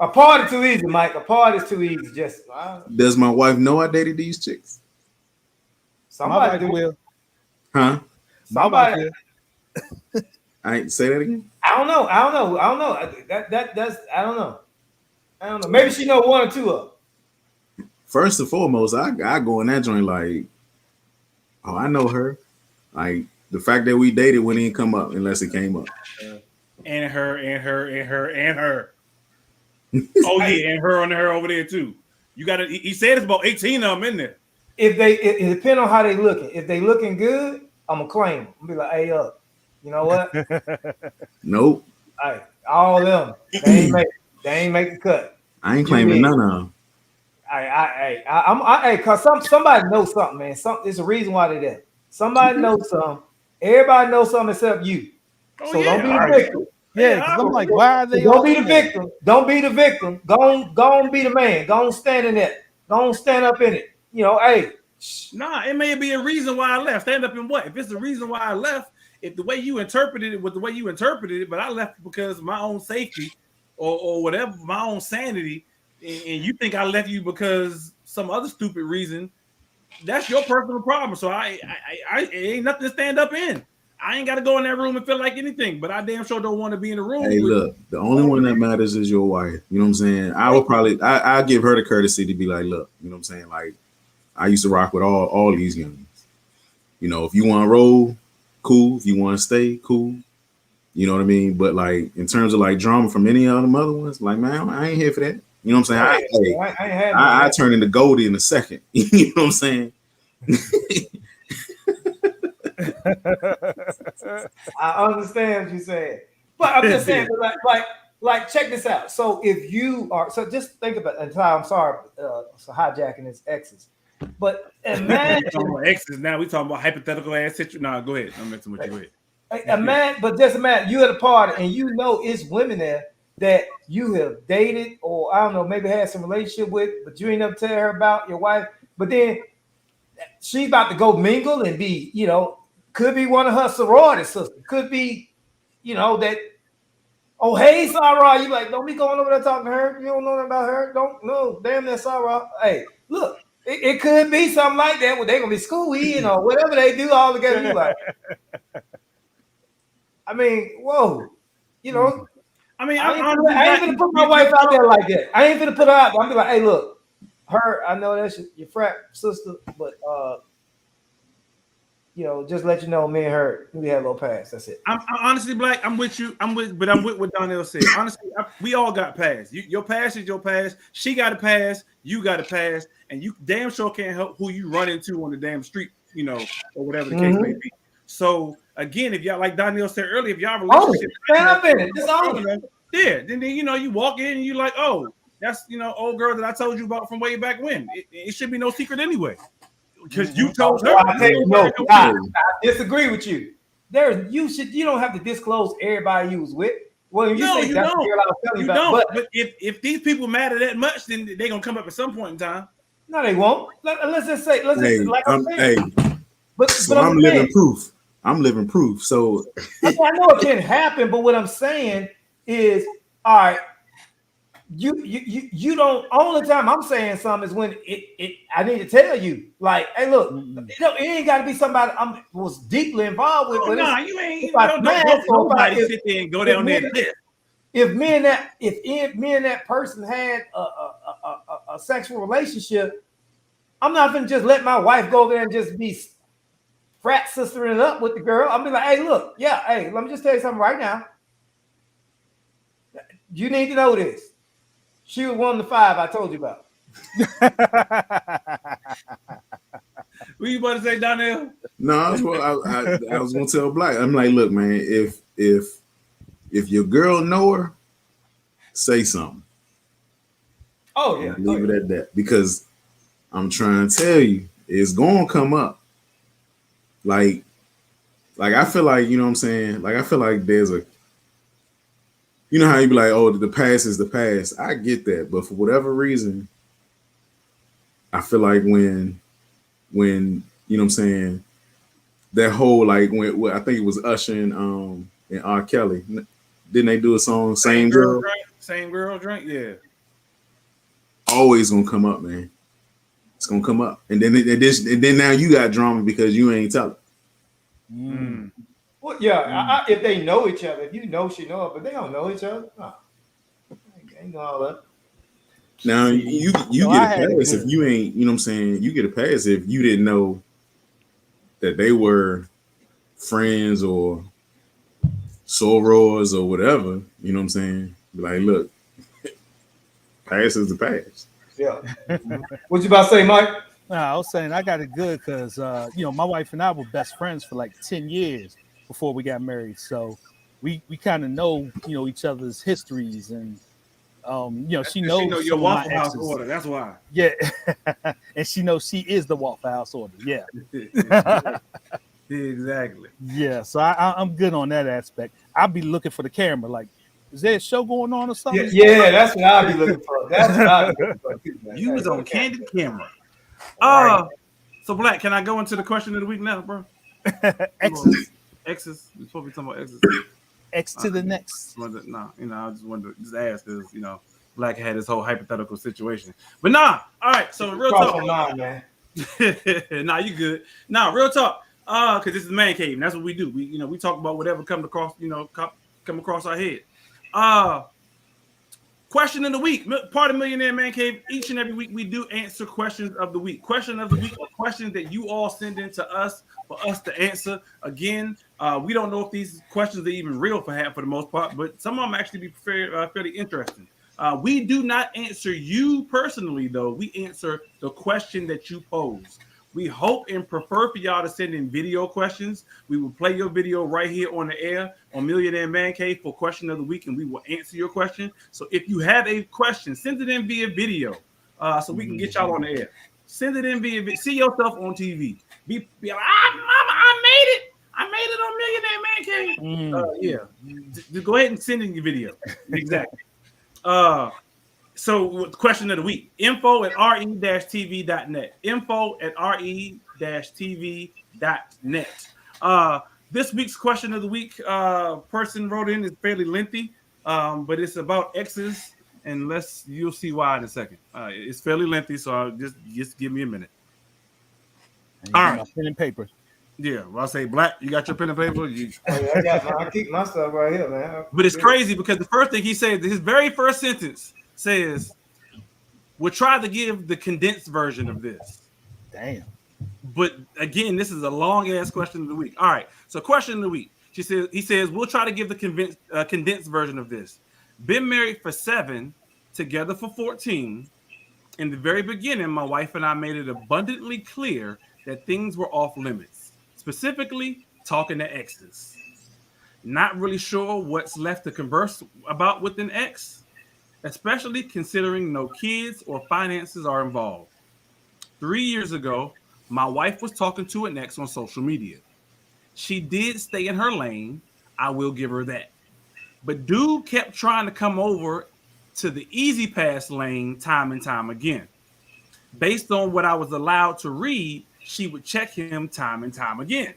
A party too easy, Mike. A party is too easy. Just does my wife know I dated these chicks? Somebody will. Huh? My wife Somebody, is. I ain't say that again. I don't know. That's I don't know. Maybe she know one or two of them. First and foremost, I go in that joint like, oh, I know her. Like the fact that we dated wouldn't even come up unless it came up. And her. Oh yeah, and her over there too. You got to. He said it's about 18 of them in there. If it depends on how they looking. If they looking good, I'm gonna claim them. I'm gonna be like, hey, you know what? Nope. Hey, all them they ain't make the cut. I ain't claiming none of them. Cause somebody knows something, man. There's a reason why they're there. Somebody knows something. Everybody knows something except you. Oh, so yeah, don't be the victim. Yeah, because I'm like, why are they? Don't be the victim. Don't be the victim. Go on, be the man. Go on, stand in it. Go on, stand up in it. You know, hey. Nah, it may be a reason why I left. Stand up in what? If it's the reason why I left, if the way you interpreted it was the way you interpreted it, but I left because of my own safety or whatever, my own sanity, and you think I left you because some other stupid reason, that's your personal problem. So I it ain't nothing to stand up in. I ain't got to go in that room and feel like anything, but I damn sure don't want to be in the room. Hey, look, the only one that matters is your wife. You know what I'm saying? I would probably, I give her the courtesy to be like, look, you know what I'm saying? Like, I used to rock with all these youngins. You know, if you want to roll, cool. If you want to stay, cool. You know what I mean? But like, in terms of like drama from any of them other ones, like, man, I ain't here for that. You know what I'm saying? I turn into Goldie in a second. You know what I'm saying? I understand what you're saying, but I'm just saying, like, check this out. So if you are, so just think about it. I'm sorry, for hijacking his exes, but imagine exes. Now we talking about hypothetical ass situation. Nah, go ahead. I'm messing with you. Go ahead. But just imagine you at a party and you know it's women there that you have dated or I don't know, maybe had some relationship with, but you ain't never tell her about your wife. But then she's about to go mingle and be, you know, could be one of her sorority sisters, could be, you know, that. Oh, hey, Sarah, you like, don't be going over there talking to her. You don't know nothing about her. Don't know. Damn that Sarah. Hey, look, it could be something like that where they're gonna be schooling or whatever they do all together. You like, I mean, whoa, you know. I mean, I ain't gonna put my wife out there like that. I ain't gonna put her out there. I'm be like, hey, look, her, I know that's your frat sister, but you know, just let you know, me and her, we had a little pass. That's it. I'm honestly, Black. I'm with you. I'm with what Donnell said. Honestly, we all got pass. Your pass is your pass. She got a pass. You got a pass, and you damn sure can't help who you run into on the damn street, you know, or whatever the case may be. So again, if y'all, like Donnell said earlier, if y'all relationship, stand up in it. Just own it. Yeah. Then you know you walk in and you like, oh, that's old girl that I told you about from way back when. It should be no secret anyway. Because you told her. I disagree with you. You don't have to disclose everybody you was with. Well, you don't. You don't. But if these people matter that much, then they're gonna come up at some point in time. No, they won't. Let's just say, But I'm living proof. I'm living proof. So I know it can happen, but what I'm saying is, all right. You don't. Only time I'm saying something is when I need to tell you, like, hey, look, it ain't got to be somebody I was deeply involved with. Oh, no, you ain't. Nobody sit there and go down there to this. If me and that person had a sexual relationship, I'm not gonna just let my wife go there and just be frat sistering it up with the girl. I'm be like, hey, look, yeah, hey, let me just tell you something right now. You need to know this. She was 1 of the 5 I told you about. What you about to say, Donnell? No, I was gonna tell Black. I'm like, look, man, if your girl know her, say something. Oh yeah, leave it at that, because I'm trying to tell you, it's gonna come up. Like I feel like, you know what I'm saying? Like I feel like there's a. You know how you be like, oh, the past is the past. I get that, but for whatever reason, I feel like when you know what I'm saying, that whole like when I think it was Usher and R. Kelly, didn't they do a song Same Girl? Same Girl Drink, yeah. Always gonna come up, man. It's gonna come up, and then now you got drama because you ain't telling. Well, yeah, if they know each other, if you know she know it, but they don't know each other, no. Ain't know all that. Now you get a pass if you ain't, you know what I'm saying? You get a pass if you didn't know that they were friends or sorors or whatever, you know what I'm saying? Be like, look, pass is the pass. Yeah. What you about to say, Mike? Nah, I was saying I got it good because my wife and I were best friends for like 10 years before we got married. So we kind of know, each other's histories, and she knows she know your some of my Waffle House exes. order. That's why. Yeah. And she knows she is the Waffle House order. Yeah. Exactly. Yeah. So I'm good on that aspect. I'll be looking for the camera. Like, is there a show going on or something? Yeah, that's what I'll be looking for. That's what I'll be looking for too, man. You was on candid camera. Right. So Black, can I go into the question of the week now, bro? Exes. Exes. We're supposed to be talking about exes. X to the next. No, I just wanted to just ask because Black had this whole hypothetical situation. But nah, all right. So real talk, mind, man. Nah, you good. Nah, real talk. Because this is Man Cave, and that's what we do. We talk about whatever come across our head. Question of the week, part of Millionaire Man Cave. Each and every week we do answer questions of the week. Question of the week are questions that you all send in to us for us to answer. Again, we don't know if these questions are even real for the most part, but some of them actually be fairly interesting. We do not answer you personally, though. We answer the question that you pose. We hope and prefer for y'all to send in video questions. We will play your video right here on the air on Millionaire Man Cave for question of the week, and we will answer your question. So if you have a question, send it in via video so we can get y'all on the air. Send it in via video. See yourself on TV. Be like, Mama, I made it. I made it on Millionaire Man Cave. Yeah. Just go ahead and send in your video. Exactly. So question of the week, info@re-tv.net. Info@re-tv.net. This week's question of the week person wrote in is fairly lengthy, but it's about exes, and you'll see why in a second. It's fairly lengthy, so I'll just give me a minute. All right. Pen and paper. Yeah, well, I'll say, Black, you got your pen and paper? I keep my stuff right here, man. But it's crazy because the first thing he said, his very first sentence says, we'll try to give the condensed version of this. Damn. But again, this is a long ass question of the week. All right. So question of the week. He says, we'll try to give the condensed version of this. Been married for 7, together for 14. In the very beginning, my wife and I made it abundantly clear that things were off limits, specifically talking to exes. Not really sure what's left to converse about with an ex, especially considering no kids or finances are involved. 3 years ago, my wife was talking to an ex on social media. She did stay in her lane. I will give her that. But dude kept trying to come over to the easy pass lane time and time again. Based on what I was allowed to read, she would check him time and time again.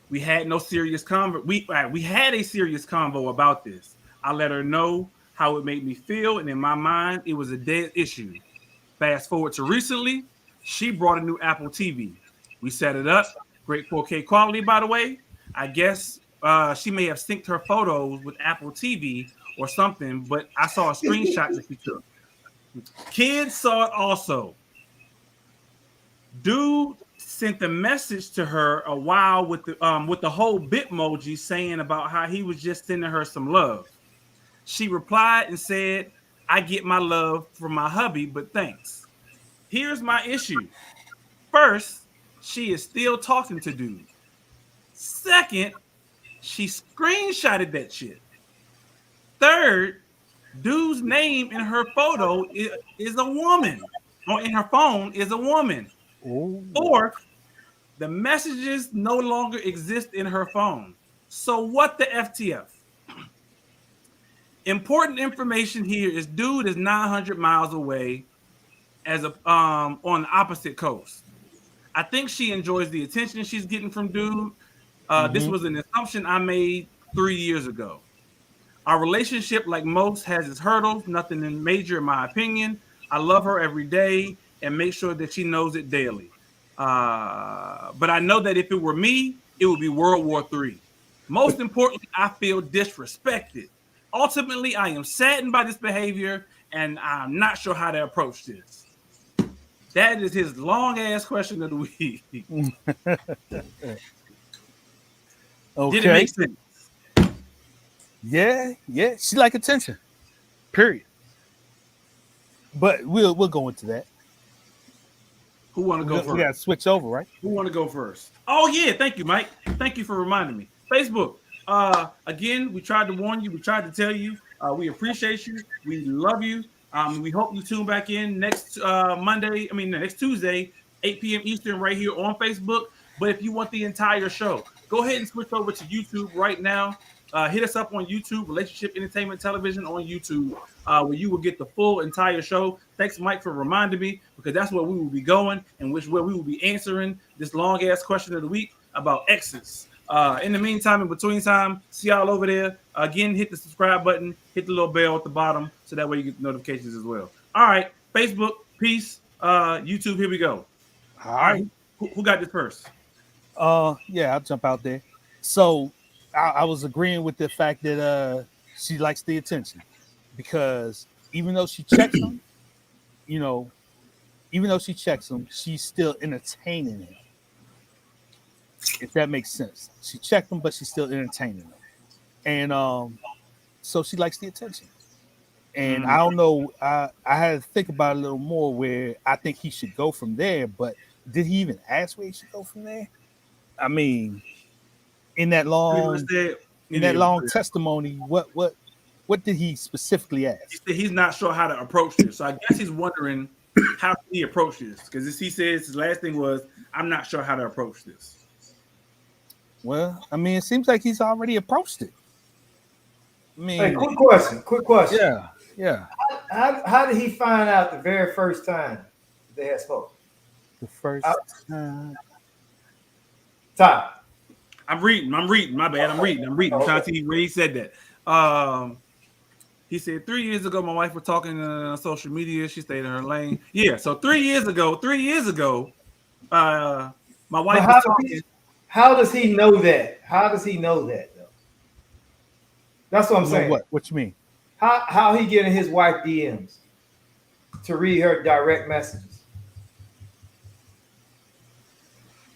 We had no serious convo. We had a serious convo about this. I let her know how it made me feel, and in my mind, it was a dead issue. Fast forward to recently, she brought a new Apple TV. We set it up. Great 4K quality, by the way. I guess she may have synced her photos with Apple TV or something, but I saw a screenshot that she took. Kids saw it also. Dude sent a message to her a while with the whole Bitmoji saying about how he was just sending her some love. She replied and said, I get my love from my hubby, but thanks. Here's my issue. First, she is still talking to dude. Second, she screenshotted that shit. Third, dude's name in her photo is a woman, or in her phone is a woman. Ooh. Fourth, the messages no longer exist in her phone. So what the FTF? Important information here is dude is 900 miles away on the opposite coast. I think she enjoys the attention she's getting from dude. This was an assumption I made 3 years ago. Our relationship, like most, has its hurdles, nothing major in my opinion. I love her every day and make sure that she knows it daily. But I know that if it were me, it would be World War III. Most importantly, I feel disrespected. Ultimately, I am saddened by this behavior, and I'm not sure how to approach this. That is his long-ass question of the week. Okay. Did it make sense? Yeah. She like attention. Period. But we'll go into that. Who want to go first? We got to switch over, right? Who want to go first? Oh yeah, thank you, Mike. Thank you for reminding me. Facebook. Again, we tried to warn you. We tried to tell you. We appreciate you. We love you. We hope you tune back in next next Tuesday, 8 p.m. Eastern, right here on Facebook. But if you want the entire show, go ahead and switch over to YouTube right now. Hit us up on YouTube, Relationship Entertainment Television on YouTube, where you will get the full entire show. Thanks, Mike, for reminding me, because that's where we will be going and where we will be answering this long-ass question of the week about exes. In the meantime, in between time, see y'all over there. Again, hit the subscribe button, hit the little bell at the bottom, so that way you get the notifications as well. All right, Facebook, peace. YouTube, here we go. All right, who got this first? Yeah, I'll jump out there. So I was agreeing with the fact that she likes the attention, because even though she checks him, she's still entertaining him. If that makes sense. She checked him, but she's still entertaining him. And so she likes the attention. And I don't know, I had to think about it a little more where I think he should go from there, but did he even ask where he should go from there? I mean, in that long testimony, what did he specifically ask? He said he's not sure how to approach this. So I guess he's wondering how he approached this. Because he says his last thing was, I'm not sure how to approach this. Well, I mean, it seems like he's already approached it. I mean, hey, quick question. Yeah. How did he find out the very first time they had spoken? The first time. Time. I'm reading. My bad. I'm reading. I'm trying to see where he said that. He said 3 years ago, my wife was talking on social media. She stayed in her lane. Yeah. So 3 years ago, my wife was talking. How does he know that? How does he know that, though? That's what I'm saying. What you mean? How he getting his wife DMs to read her direct messages?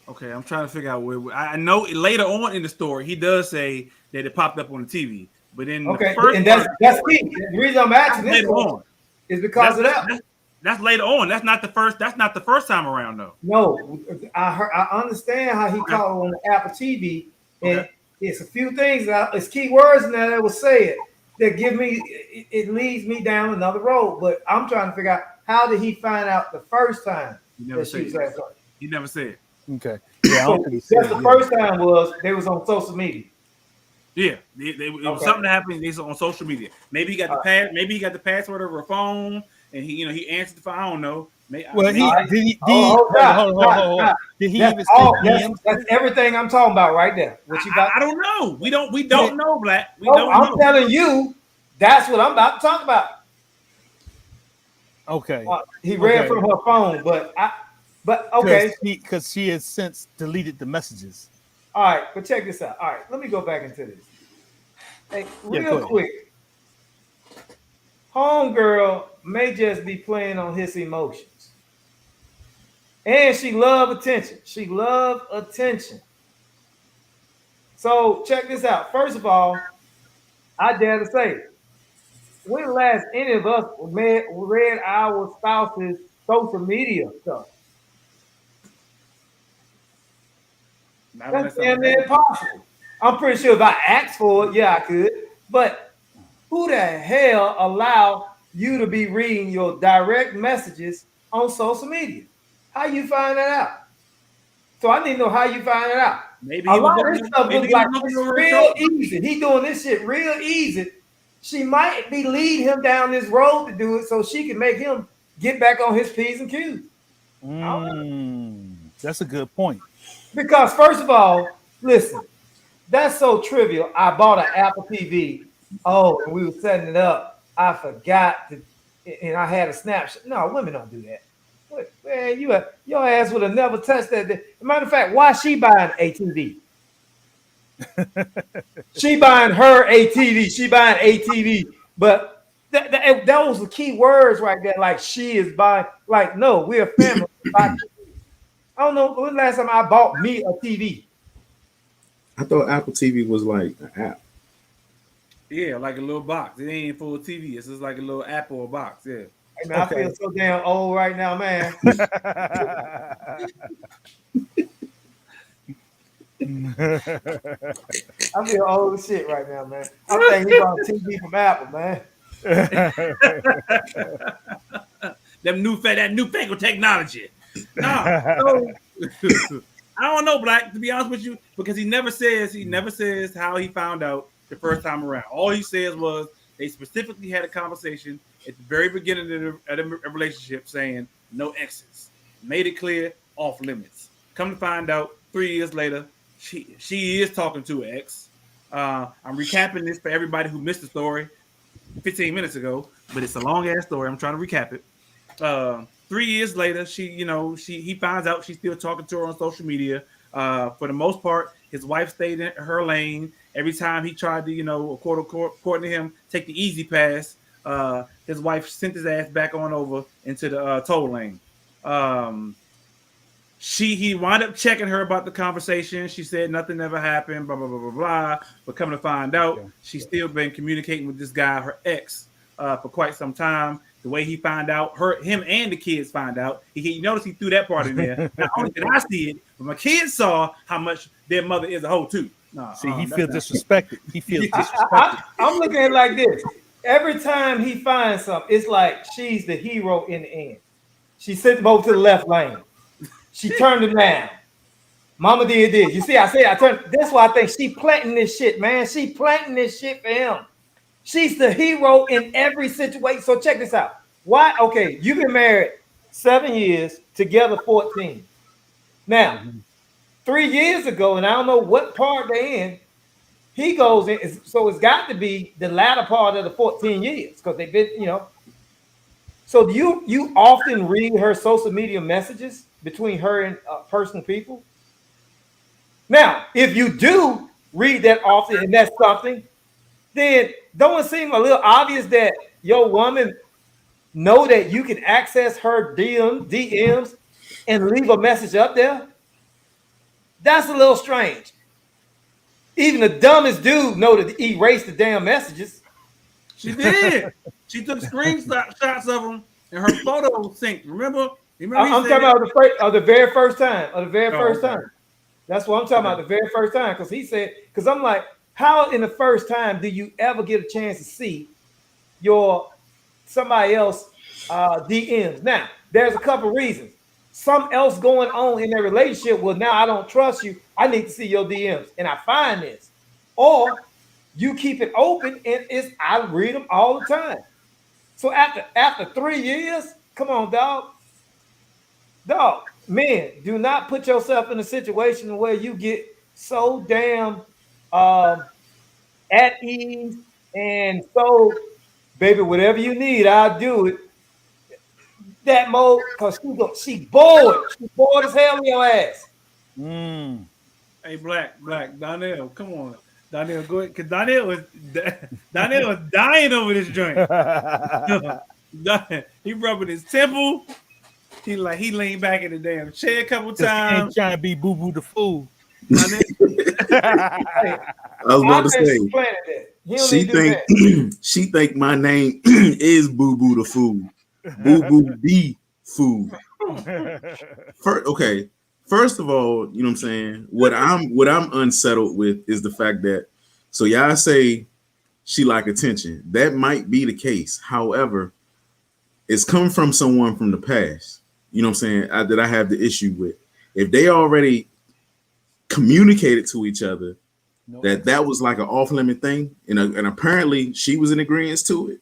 Okay, I'm trying to figure out where. I know later on in the story he does say that it popped up on the TV, but in the first that's key. The reason I'm asking this is because of that. That's later on. That's not the first time around, though. No, I understand how he called on the Apple TV, and it's a few things. It's key words in there that will say it that give me. It leads me down another road. But I'm trying to figure out how did he find out the first time that she was last talking. He never said. Okay. Yeah, so that's the first time was they was on social media. Yeah, it was something that happened. They was on social media. Maybe he got the pass. Maybe he got the password of her phone. And he answered the phone. I don't know. Well, did he even that's everything I'm talking about right there. What you got? I don't know. We don't know, Black. I'm telling you, that's what I'm about to talk about. Okay. He read from her phone, but okay. Because she has since deleted the messages. All right, but check this out. All right, let me go back into this. Hey, real quick. Homegirl may just be playing on his emotions. And she love attention. So check this out. First of all, I dare to say, when last any of us read our spouse's social media stuff? That's damn near impossible. I'm pretty sure if I asked for it, yeah, I could. But who the hell allow you to be reading your direct messages on social media? How you find that out? So I need to know how you find it out. Maybe a lot of this stuff looks like it's real easy. He doing this shit real easy. She might be leading him down this road to do it so she can make him get back on his P's and Q's. That's a good point. Because first of all, listen, that's so trivial. I bought an Apple TV. Oh, and we were setting it up. I forgot to, and I had a snapshot. No, women don't do that. Man, your ass would have never touched that. Matter of fact, why is she buying a TV? She buying her ATV. She buying ATV. But that was the key words right there. Like she is buying. Like no, we're a family. I don't know when the last time I bought me a TV. I thought Apple TV was like an app. Yeah, like a little box. It ain't full TV. It's just like a little Apple box. Yeah. Hey, man, I feel so damn old right now, man. I feel old as shit right now, man. I'm thinking he bought a TV from Apple, man. That newfangled technology. Nah, so, I don't know, Black, to be honest with you, because he never says how he found out the first time around. All he says was they specifically had a conversation at the very beginning of the relationship saying no exes. Made it clear, off limits. Come to find out, 3 years later, she is talking to an ex. I'm recapping this for everybody who missed the story 15 minutes ago, but it's a long ass story. I'm trying to recap it. 3 years later, he finds out she's still talking to her on social media. For the most part, his wife stayed in her lane. Every time he tried to, according to him, take the easy pass, his wife sent his ass back on over into the toll lane. He wound up checking her about the conversation. She said nothing ever happened, blah, blah, blah, blah, blah. But coming to find out, she's still been communicating with this guy, her ex, for quite some time. The way he found out, him and the kids find out. You notice he threw that part in there. Not only did I see it, but my kids saw how much their mother is a hoe too. See, he feels disrespected. He feels disrespected. I'm looking at it like this. Every time he finds something, it's like she's the hero in the end. She sent him over to the left lane. She turned him down. Mama did this. You see, I turned. That's why I think she planting this shit, man. She planting this shit for him. She's the hero in every situation. So check this out. Why? Okay, you've been married 7 years, together 14. Now, 3 years ago, and I don't know what part they're in, he goes in. So it's got to be the latter part of the 14 years because they've been, So do you often read her social media messages between her and personal people? Now, if you do read that often and that's something, then don't it seem a little obvious that your woman know that you can access her DMs and leave a message up there? That's a little strange. Even the dumbest dude know to erase the damn messages. She did. She took screenshots of them and her photo synced. Remember I'm talking about the very first time. Time. That's what I'm talking about, the very first time. Because he said, because I'm like, how in the first time do you ever get a chance to see somebody else DMs? Now, there's a couple reasons. Something else going on in their relationship. Well, now I don't trust you. I need to see your DMs, and I find this. Or you keep it open, and I read them all the time. So after 3 years, come on, dog, man, do not put yourself in a situation where you get so damn at ease and so, baby, whatever you need, I'll do it. That mode, because she bored. She bored as hell in your ass. Hey, Black, Donnell, come on. Donnell, go ahead. Because Donnell was dying over this joint. He rubbing his temple. He leaned back in the damn chair a couple times. Trying to be Boo Boo the Fool. I was about to say, she think my name is Boo Boo the Fool. Boo Boo the Fool. First of all, you know what I'm saying? What I'm unsettled with is the fact that, so y'all say she like attention. That might be the case. However, it's come from someone from the past. You know what I'm saying? That I have the issue with. If they already communicated to each other that was like an off-limit thing, and apparently she was in agreement to it,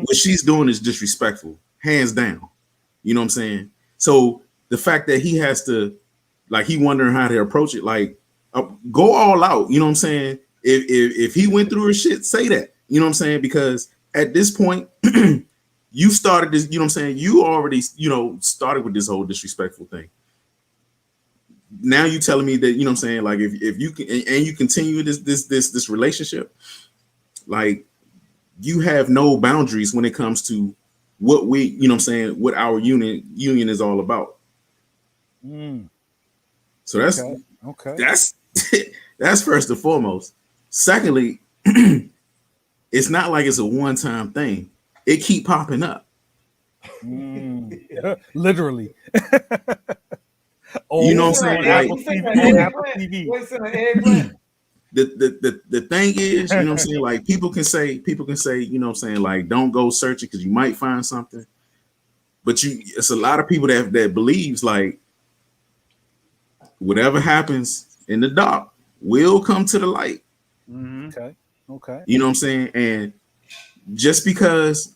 what she's doing is disrespectful, hands down. You know what I'm saying? So the fact that he has to, he wondering how to approach it, go all out. You know what I'm saying? If he went through her shit, say that. You know what I'm saying? Because at this point, you started this, you know what I'm saying? You already, started with this whole disrespectful thing. now you telling me that, you know what I'm saying, like if you can and you continue this relationship, like you have no boundaries when it comes to what we, you know what I'm saying, what our union is all about. So that's okay. that's first and foremost. Secondly, it's not like it's a one-time thing. It keep popping up. Literally. You know what I'm saying? Like, Apple TV. What's in an eggplant? the thing is, you know what I'm saying? Like people can say, you know what I'm saying, like don't go searching because you might find something. But it's a lot of people that believes like whatever happens in the dark will come to the light. Okay. You know what I'm saying? And just because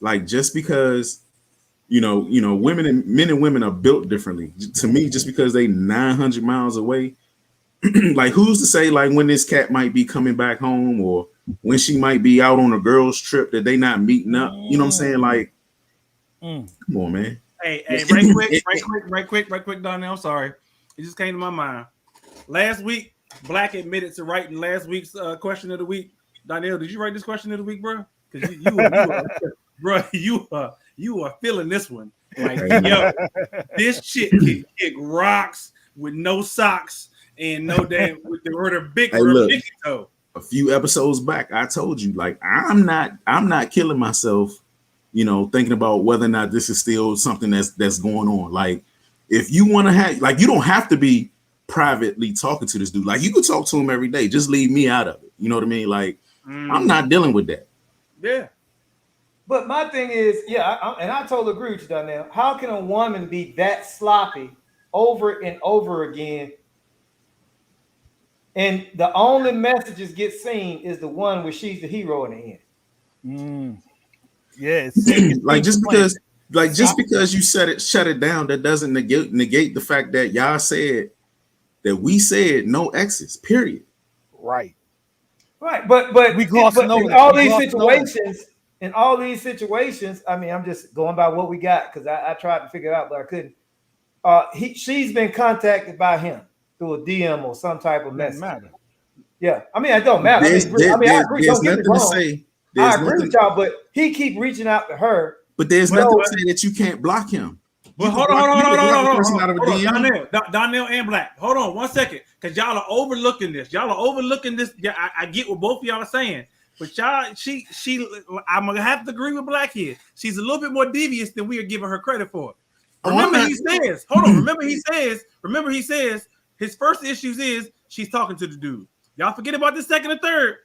you know, men and women are built differently. To me, just because they 900 miles away, like who's to say like when this cat might be coming back home or when she might be out on a girl's trip that they not meeting up. You know what I'm saying? Like, come on, man. Hey, right quick, Donnell. Sorry, it just came to my mind. Last week, Black admitted to writing last week's question of the week. Donnell, did you write this question of the week, bro? Because you are feeling this one. Like, yo, this shit can kick rocks with no socks and no damn with the word of big toe. A few episodes back, I told you, like, I'm not killing myself, you know, thinking about whether or not this is still something that's going on. Like, if you want to have, like, you don't have to be privately talking to this dude. Like, you could talk to him every day. Just leave me out of it. You know what I mean? Like, I'm not dealing with that. Yeah. But my thing is, I totally agree with you, Donnell. How can a woman be that sloppy over and over again? And the only messages get seen is the one where she's the hero in the end. Yeah, like just because you shut it down, that doesn't negate the fact that y'all said that we said no exes, period. Right. But we glossing over in all these situations, I mean, I'm just going by what we got because I tried to figure it out, but I couldn't. She's been contacted by him through a DM or some type of message. Matter. Yeah, I mean, it don't matter. I agree. Don't get me wrong. I agree with y'all, but he keep reaching out to her. But there's nothing to say that you can't block him. But hold on. Donnell and Black. Hold on 1 second, because y'all are overlooking this. Yeah, I get what both of y'all are saying, but y'all, I'm gonna have to agree with Black here. She's a little bit more devious than we are giving her credit for. Remember, he says his first issues is she's talking to the dude. Y'all forget about the second and third.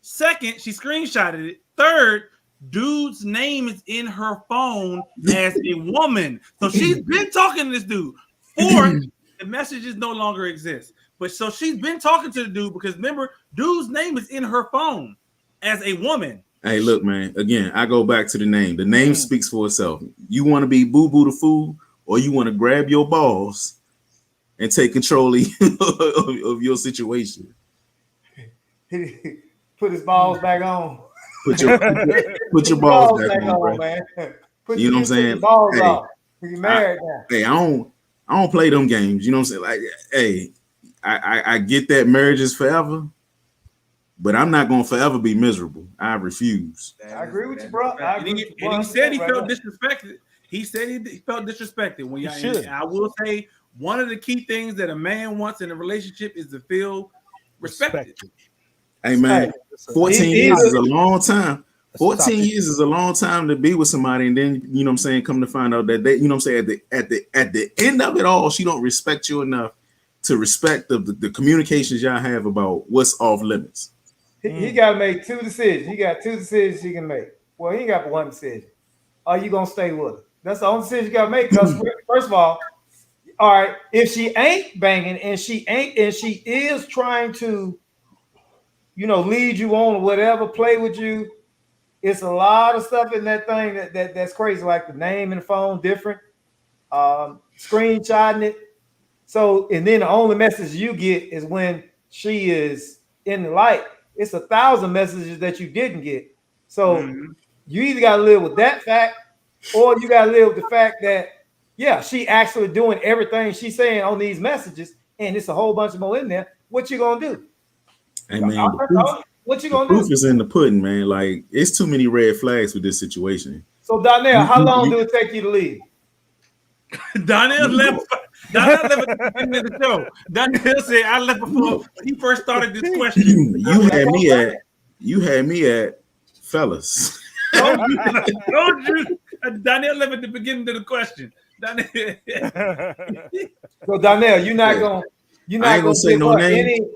Second, she screenshotted it. Third, dude's name is in her phone as a woman. So she's been talking to this dude. Fourth, the messages no longer exist. But so she's been talking to the dude because remember, dude's name is in her phone as a woman. Hey, look, man. Again, I go back to the name. The name speaks for itself. You want to be Boo Boo the Fool, or you want to grab your balls and take control of your situation. Put his balls back on. Put your balls back on, man. You know what I'm saying? Balls off. You married now. Hey, I don't play them games. You know what I'm saying? Like, hey, I get that marriage is forever, but I'm not gonna forever be miserable. I refuse. I agree with you, bro. And he said he felt disrespected. He said he felt disrespected when y'all. I will say one of the key things that a man wants in a relationship is to feel respected. Hey man, 14 years is a long time. 14 years is a long time to be with somebody, and then you know what I'm saying, come to find out that they, you know what I'm saying, at the end of it all, she don't respect you enough to respect the communications y'all have about what's off limits. He got to make two decisions. He got two decisions he can make. Well, he ain't got one decision. Are you gonna stay with her? That's the only decision you got to make. Because first of all right, if she ain't banging and she is trying to, you know, lead you on or whatever, play with you, it's a lot of stuff in that thing that's crazy, like the name and the phone different, screenshotting it. So, and then the only message you get is when she is in the light. It's 1,000 messages that you didn't get. So you either got to live with that fact, or you got to live with the fact that, yeah, she actually doing everything she's saying on these messages, and it's a whole bunch of more in there, what you gonna do? Hey man, What you the gonna proof do? is in the pudding, man. Like it's too many red flags with this situation. So Donnell, how long do it take you to leave? Donnell left at the beginning of the show. Donnell said, I left before he first started this question. You had me at fellas. Told you. Donnell left at the beginning of the question. Donnell. So Donnell, you're not gonna say no names.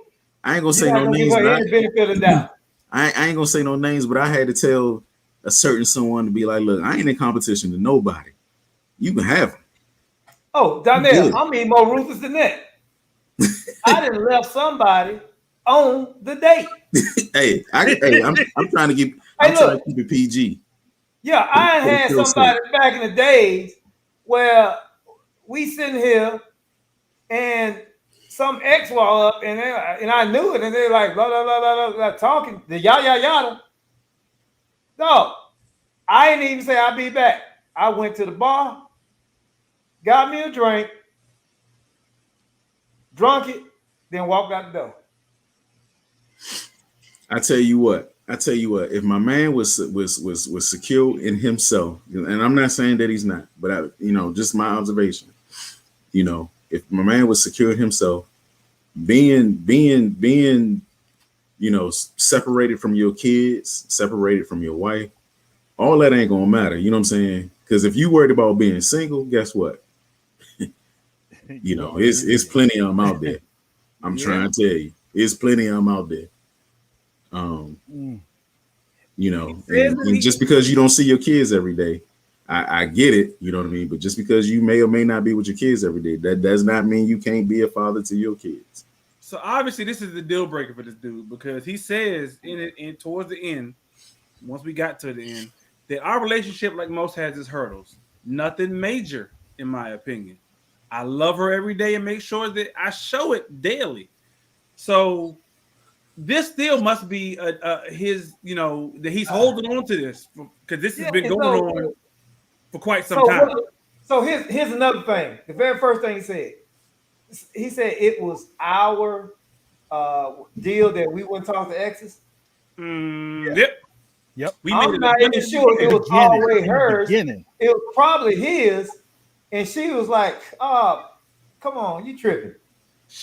I ain't gonna say no names. Benefit of doubt. I ain't gonna say no names, but I had to tell a certain someone to be like, look, I ain't in competition to nobody. You can have them. Oh, Donnell, I'm even more ruthless than that. I done left somebody on the date. I'm trying to keep it PG. Yeah, I had somebody back in the days where we sitting here and some ex walk up and I knew it, and they're like blah blah blah blah blah talking the yada. No, I didn't even say I'll be back. I went to the bar, got me a drink, drunk it, then walked out the door. I tell you what, if my man was secure in himself, and I'm not saying that he's not, but just my observation, if my man was secure in himself, being separated from your kids, separated from your wife, all that ain't gonna matter. You know what I'm saying? Because if you worried about being single, guess what? It's plenty of them out there. I'm trying to tell you, it's plenty of them out there. And just because you don't see your kids every day, I get it, you know what I mean? But just because you may or may not be with your kids every day, that does not mean you can't be a father to your kids. So obviously this is the deal breaker for this dude, because he says towards the end, once we got to the end, that our relationship, like most, has its hurdles. Nothing major, in my opinion. I love her every day and make sure that I show it daily. So this still must be his, that he's holding on to this, because this has been going on for quite some time. So here's another thing. The very first thing he said it was our deal that we wouldn't talk to exes. Yep. I'm not even sure it was always hers. It was probably his, and she was like, "Oh, come on, you tripping?"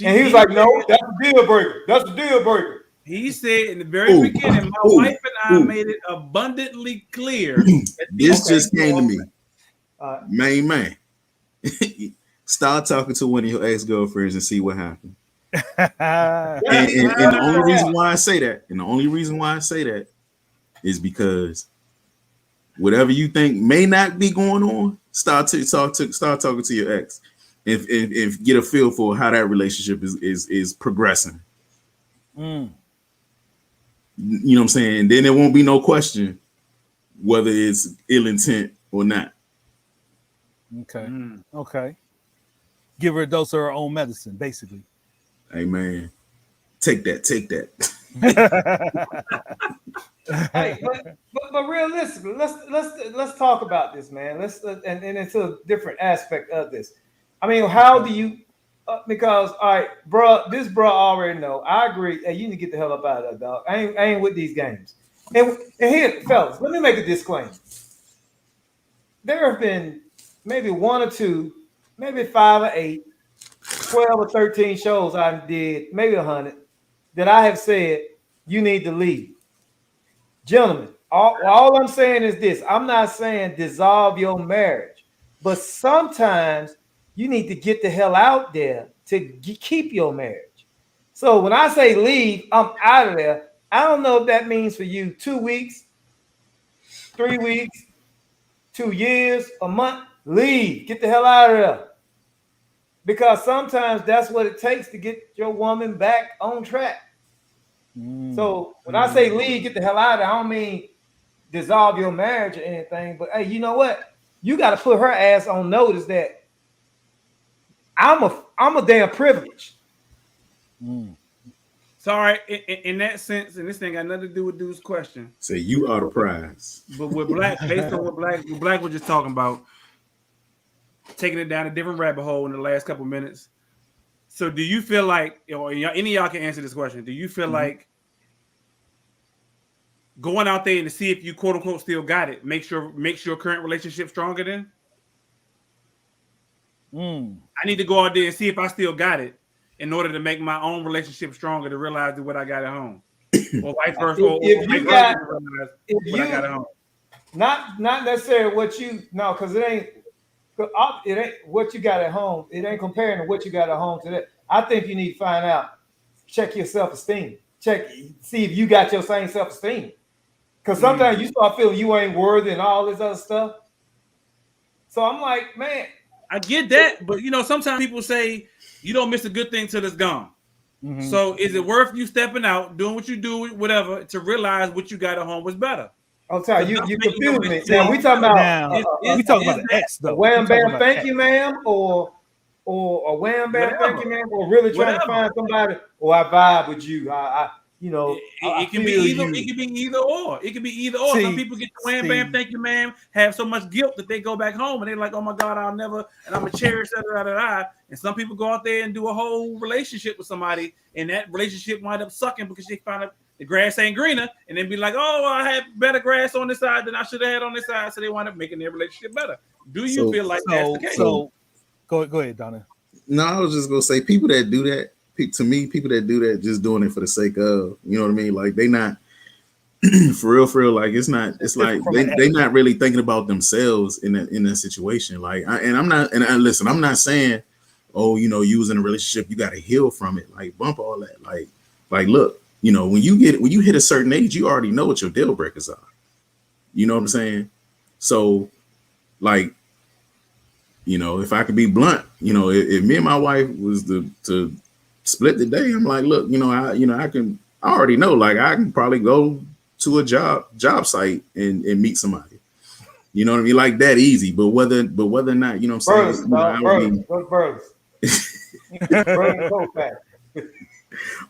And he was like, "No, that's a deal breaker. That's a deal breaker." He said in the very beginning, my wife and I made it abundantly clear. This just came to me. Man. Start talking to one of your ex-girlfriends and see what happened. and the only reason why I say that, is because whatever you think may not be going on, start talking to your ex, if get a feel for how that relationship is progressing. You know what I'm saying? And then there won't be no question whether it's ill intent or not. Okay. Give her a dose of her own medicine, basically. Hey man, take that. Hey, but realistically, let's talk about this, man. And it's a different aspect of this. I mean, how do you? Because all right, bro, this bro already know. I agree. Hey, you need to get the hell up out of that, dog. I ain't with these games. And here, fellas, let me make a disclaimer. There have been maybe 1 or 2, maybe 5 or 8, 12 or 13 shows I did, maybe 100, that I have said you need to leave. Gentlemen, all I'm saying is this. I'm not saying dissolve your marriage, but sometimes you need to get the hell out there to keep your marriage. So when I say leave, I'm out of there. I don't know if that means for you 2 weeks, 3 weeks, 2 years, a month. Leave. Get the hell out of there. Because sometimes that's what it takes to get your woman back on track. So when I say leave, get the hell out of there, I don't mean dissolve your marriage or anything. But hey, you know what? You got to put her ass on notice that I'm a damn privilege. Sorry, in that sense, and this thing got nothing to do with dude's question. Say you are the prize. But with Black, based on what Black was just talking about, taking it down a different rabbit hole in the last couple minutes. So do you feel like, or any of y'all can answer this question? Do you feel like going out there and to see if you quote unquote still got it makes your current relationship stronger? Then I need to go out there and see if I still got it in order to make my own relationship stronger, to realize what I got at home, or vice versa. If you got, what I got at home. Not necessarily what you because it ain't what you got at home. It ain't comparing to what you got at home today. I think you need to find out, check your self-esteem, see if you got your same self-esteem. Because sometimes you start feeling you ain't worthy and all this other stuff. So I'm like, man, I get that, but sometimes people say you don't miss a good thing till it's gone. So is it worth you stepping out, doing what you do, whatever, to realize what you got at home was better? I'm telling you, you confused me. Now we talking about we talking about an ex though. Wham bam, thank you, ma'am, or a wham bam, thank you, ma'am, or really trying to find somebody. Or I vibe with you. It can be either. It can be either or. It can be either or. Some people get the wham bam, thank you, ma'am, have so much guilt that they go back home and they're like, oh my God, I'll never, and I'm a cherish that. And some people go out there and do a whole relationship with somebody, and that relationship wind up sucking because they find out the grass ain't greener, and then be like, oh, I had better grass on this side than I should have had on this side, so they wind up making their relationship better. Do you feel like that's the case? So go ahead, Donna. No, I was just gonna say people that do that. To me, people that do that just doing it for the sake of, you know what I mean? Like they not for real. Like it's like they not really thinking about themselves in that situation. Like, I'm not saying, oh, you was in a relationship, you got to heal from it. Like bump all that. Like look, when you hit a certain age, you already know what your deal breakers are. You know what I'm saying? So, like, if I could be blunt, if me and my wife was to split the day, I'm like, look, I already know, like I can probably go to a job site and meet somebody. You know what I mean? Like that easy. But whether or not, you know what I'm saying?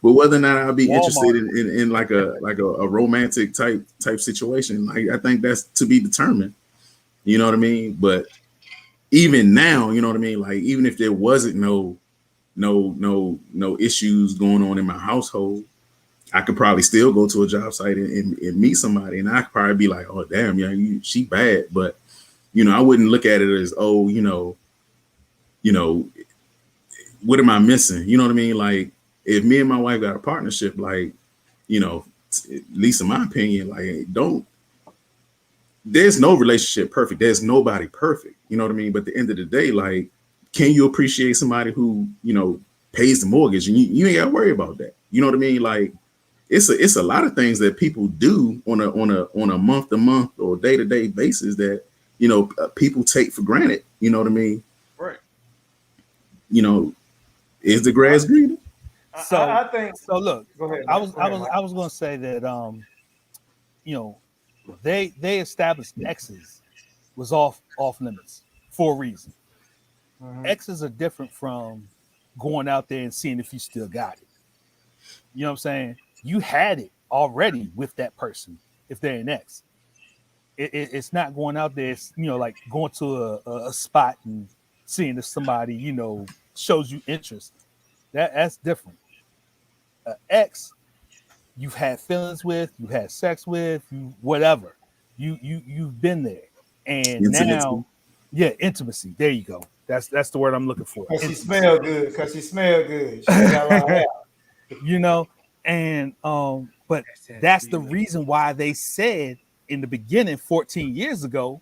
But whether or not I'll be interested in like a romantic type situation, like I think that's to be determined. You know what I mean? But even now, you know what I mean? Like even if there wasn't no issues going on in my household, I could probably still go to a job site and meet somebody, and I could probably be like, oh damn, she bad, but I wouldn't look at it as, oh, what am I missing? You know what I mean? Like if me and my wife got a partnership, like, at least in my opinion, like there's no relationship perfect. There's nobody perfect. You know what I mean? But at the end of the day, like, can you appreciate somebody who, pays the mortgage and you ain't got to worry about that? You know what I mean? Like it's a lot of things that people do on a month to month or day to day basis that, people take for granted. You know what I mean? Right. Is the grass greener? So I think so. Look, go ahead, I was going to say that they established exes was off limits for a reason. Exes are different from going out there and seeing if you still got it. You know what I'm saying? You had it already with that person if they're an ex. It's not going out there, like going to a spot and seeing if somebody, shows you interest. That's different. Ex, you've had feelings with, you've had sex with, whatever. You've been there. And intimacy. Now, intimacy. There you go. That's the word I'm looking for. Because she smell good. She got a lot of hair. And but that's the reason why they said in the beginning, 14 years ago,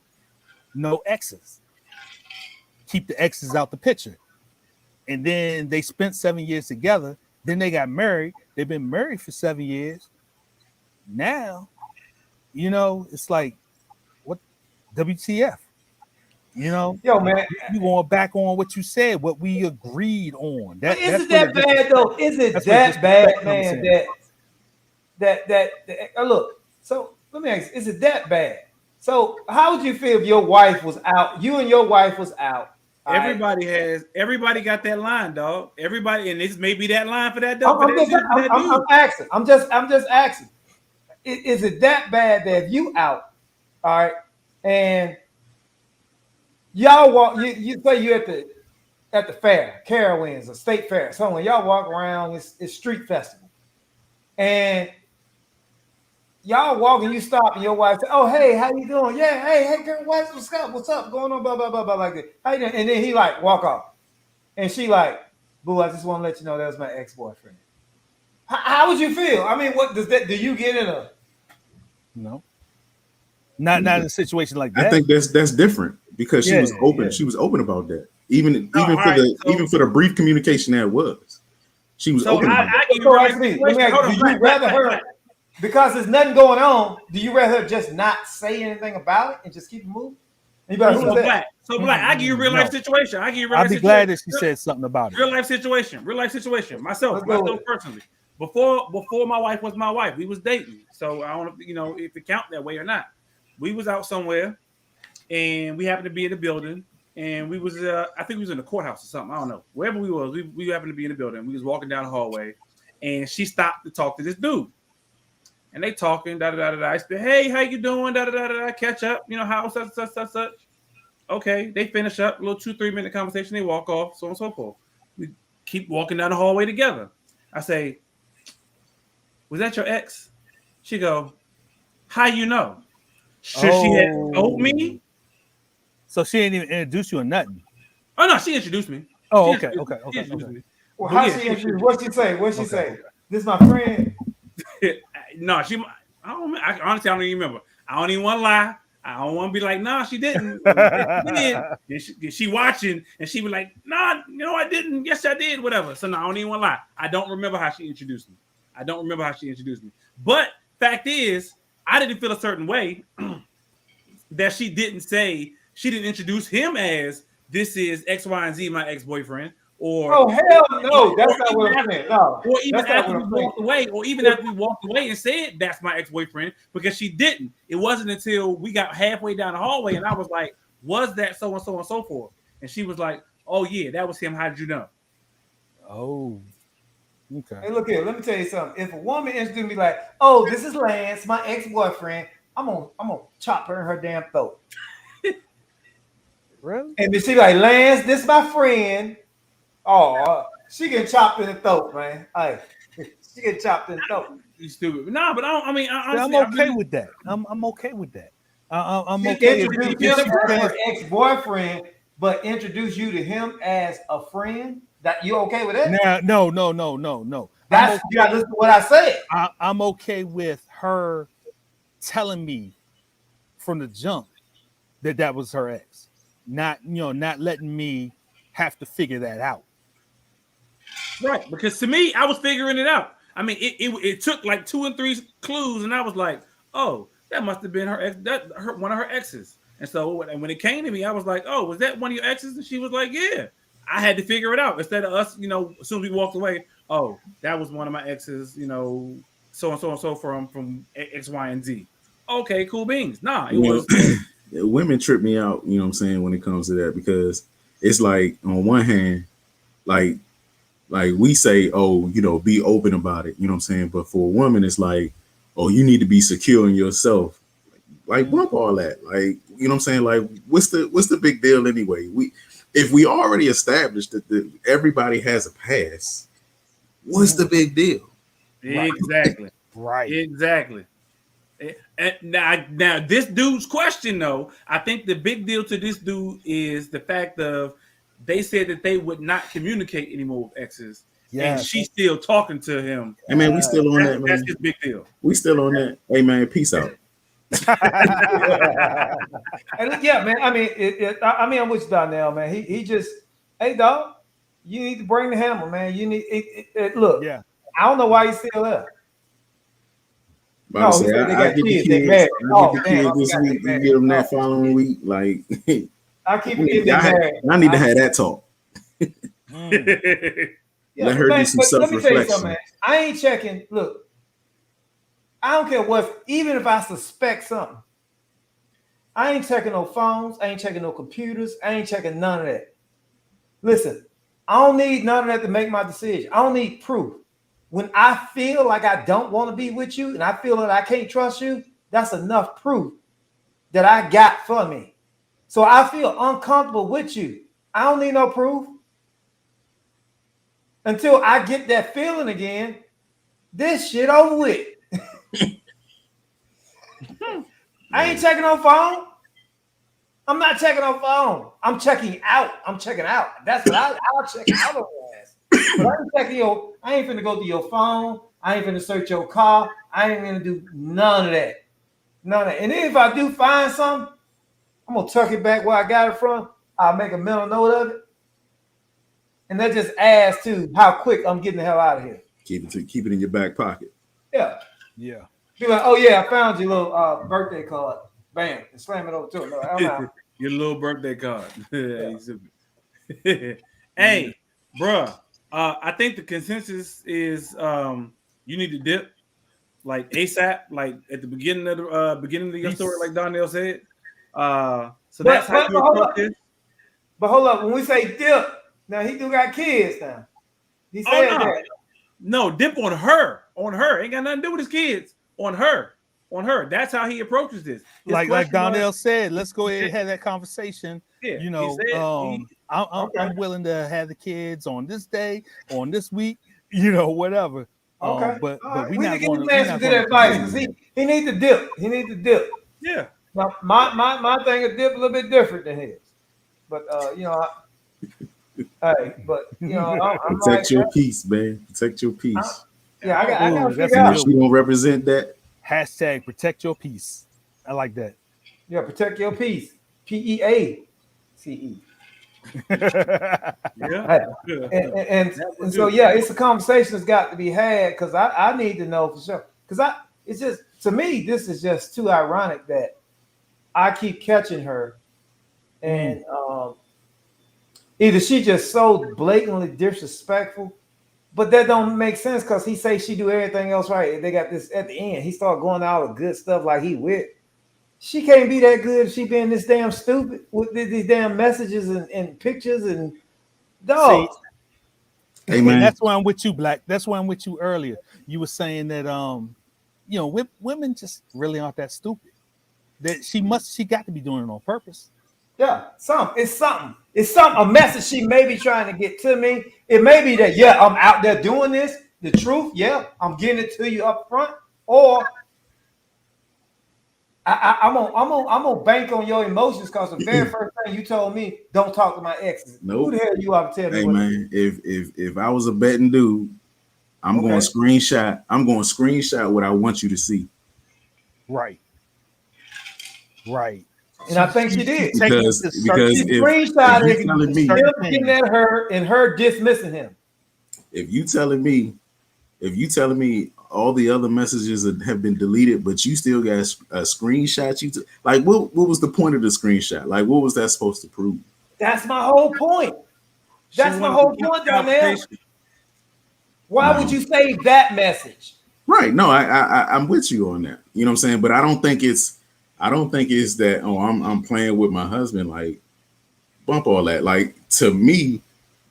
no exes. Keep the exes out the picture. And then they spent 7 years together. Then they got married. They've been married for 7 years. Now, it's like, what? WTF? Yo, man, you going back on what you said, what we agreed on. Isn't that bad though? Is it that bad, man? That look. So let me ask you, is it that bad? So how would you feel if your wife was out? You and your wife was out. Everybody got that line, dog. Everybody, and this may be that line for that dog. I'm asking. I'm just asking. Is it that bad that if you out, all right, and y'all walk, you say you at the fair, Carowinds, a state fair. So when y'all walk around, it's street festival. And y'all walk and you stop and your wife say, "Oh, hey, how you doing? Yeah, hey, girl, what's up? Going on, blah, blah, blah, blah, like that. How you doing?" And then he like walk off. And she like, "Boo, I just want to let you know that was my ex-boyfriend." How would you feel? I mean, what does that, do you get in a? No. Not in a situation like that. I think that's different because she was open. Yeah. She was open about that. Even for the brief communication that was. She was open about it. So ask me, let me ask you, do you rather her, because there's nothing going on, do you rather her just not say anything about it and just keep it moving? Black. So Black, I give you a real life situation. I'd be glad that she said something about it. Real life situation. Myself personally. Before my wife was my wife, we was dating. So I don't know, if it count that way or not. We was out somewhere, and we happened to be in the building, and we was I think we was in the courthouse or something. I don't know. Wherever we was, we happened to be in the building. We was walking down the hallway, and she stopped to talk to this dude. And they talking, da-da-da-da-da. I said, "Hey, how you doing? Da-da-da-da-da. Catch up. How such. Okay, they finish up, a little 2-3 minute conversation. They walk off, so on and so forth. We keep walking down the hallway together. I say, "Was that your ex?" She go, "How you know?" Should she have told me? So she didn't even introduce you or nothing. Oh no, she introduced me. Oh, okay. Well, how she introduced? What she say? This is my friend. No, I honestly don't even remember. I don't even want to lie. I don't want to be like, "Nah, she didn't." She did. She watching, and she was like, "Nah, I didn't. Yes, I did. Whatever." So no, I don't even want to lie. I don't remember how she introduced me. But fact is, I didn't feel a certain way that she didn't introduce him as, "This is X, Y, and Z, my ex-boyfriend." Or oh hell no, that's not what I'm saying. No, or even after we walked away and said, "That's my ex-boyfriend," because she didn't. It wasn't until we got halfway down the hallway and I was like, "Was that so and so and so forth?" And she was like, "Oh yeah, that was him. How did you know?" Oh, okay. Hey, look here. Let me tell you something. If a woman introduced me like, "Oh, this is Lance, my ex-boyfriend," I'm gonna chop her in her damn throat. Really? And then she like, "Lance, this is my friend." Oh, she get chopped in the throat, man. Hey, she get chopped in the throat. You stupid. No, but I mean, honestly, I'm okay with that. I'm okay with that. I'm okay. Introduce him as her ex-boyfriend, but introduce you to him as a friend. That you okay with that? No. That's you gotta listen to what I said. I'm okay with her telling me from the jump that was her ex. Not letting me have to figure that out. Right, because to me, I was figuring it out. I mean, it took like 2 and 3 clues, and I was like, "Oh, that must have been her ex, one of her exes." And so when it came to me, I was like, "Oh, was that one of your exes?" And she was like, "Yeah." I had to figure it out instead of us, as soon as we walked away. "Oh, that was one of my exes, so and so from X, Y, and Z." Okay, cool beans. Nah, it was. Women trip me out, you know what I'm saying, when it comes to that, because it's like, on one hand, like we say, "Oh, be open about it," you know what I'm saying? But for a woman, it's like, "Oh, you need to be secure in yourself." Like, bump all that. Like, you know what I'm saying? Like, what's the big deal anyway? If we already established that everybody has a past, what's the big deal? Exactly. Right. Exactly. And now this dude's question, though, I think the big deal to this dude is the fact of, they said that they would not communicate anymore with exes, and she's still talking to him. Hey man, we still on that, man. That's his big deal. We still on that. Hey man, peace out. And yeah, man. I mean, I'm with you, Donnell, man. He just, hey, dog, you need to bring the hammer, man. You need look. Yeah. I don't know why he's still there. No, I get the kids this week. You get them that following week. Like, I keep getting married. I need to have that talk. Yeah, let her do some self-reflection. I ain't checking. Look, I don't care what, even if I suspect something, I ain't checking no phones. I ain't checking no computers. I ain't checking none of that. Listen, I don't need none of that to make my decision. I don't need proof. When I feel like I don't want to be with you and I feel that I can't trust you, that's enough proof that I got for me. So I feel uncomfortable with you. I don't need no proof. until I get that feeling again, this shit over with. I ain't checking on phone. I'm not checking on phone. I'm checking out. That's what I'll check out on your ass. But I ain't checking I ain't finna go to your phone. I ain't finna search your car. I ain't gonna do none of that. And then if I do find something, I'm gonna tuck it back where I got it from. I'll make a mental note of it. And that just adds to how quick I'm getting the hell out of here. Keep it in your back pocket. Yeah. Yeah. Be like, oh yeah, I found your little birthday card. Bam, and slam it over to him. No, I'm out. Your little birthday card. Hey, bruh. I think the consensus is you need to dip like ASAP, like at the beginning of your story, like Donnell said. So that's how you approach this. But hold up, when we say dip, now he do got kids now. He said that. No, dip on her. Ain't got nothing to do with his kids. On her. That's how he approaches this. Like Donnell said, let's go ahead and have that conversation. Yeah, you know, I'm willing to have the kids on this day, on this week, you know, whatever. Okay, but we not going to good advice because he needs to dip. Yeah. Now, my thing is dip a little bit different than his, but you know, I'm protect your peace, man. Protect your peace. I got to figure out. She don't represent that. Hashtag protect your peace. I like that. Yeah, protect your peace. PEACE. Yeah. And so it's a conversation that's got to be had because I need to know for sure. Because it's just, to me, this is just too ironic that I keep catching her and either she just so blatantly disrespectful, but that don't make sense because he say she do everything else right. They got this at the end. He started going all the good stuff like he with. She can't be that good if she being this damn stupid with these damn messages and pictures and dogs. Hey man, that's why I'm with you, Black. That's why I'm with you earlier. You were saying that you know, women just really aren't that stupid. That she got to be doing it on purpose. Yeah, it's something. A message she may be trying to get to me. It may be that I'm out there doing this. The truth, I'm getting it to you up front, or I'm gonna bank on your emotions because the very first thing you told me, don't talk to my exes. Nope. Who the hell you are to tell me? Hey man, if I was a betting dude, I'm going to screenshot what I want you to see. Right. And I think she did. Because she screenshotted him getting at her and her dismissing him. If you telling me all the other messages have been deleted, but you still got a screenshot, like what was the point of the screenshot? Like what was that supposed to prove? That's my whole point. Donnell. Why would you save that message? Right. No, I'm with you on that. You know what I'm saying? But I don't think it's that, I'm playing with my husband, like bump all that. Like to me,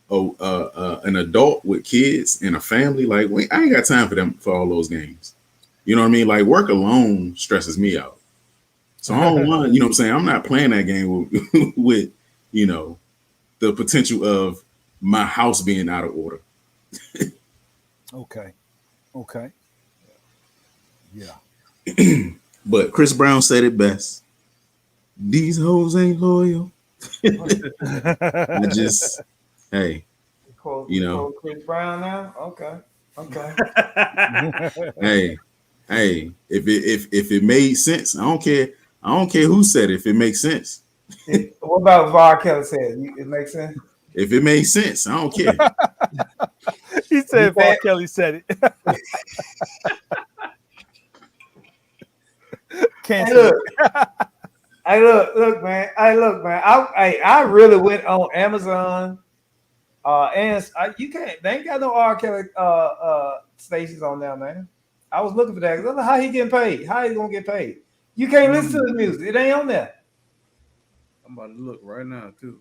an adult with kids and a family, like I ain't got time for all those games. You know what I mean? Like work alone stresses me out. So I don't want, you know what I'm saying? I'm not playing that game with you know, the potential of my house being out of order. Okay. Yeah. But Chris Brown said it best. These hoes ain't loyal. I just, hey, you know. Chris Brown now? Okay. Hey, if it made sense, I don't care who said it, if it makes sense. What about if R. Kelly said it makes sense? If it made sense, I don't care. He said R. Kelly said it. Look, man. I really went on Amazon. And you can't. They ain't got no R. Kelly stations on there, man. I was looking for that. How he getting paid? How he gonna get paid? You can't listen to the music. It ain't on there. I'm about to look right now too.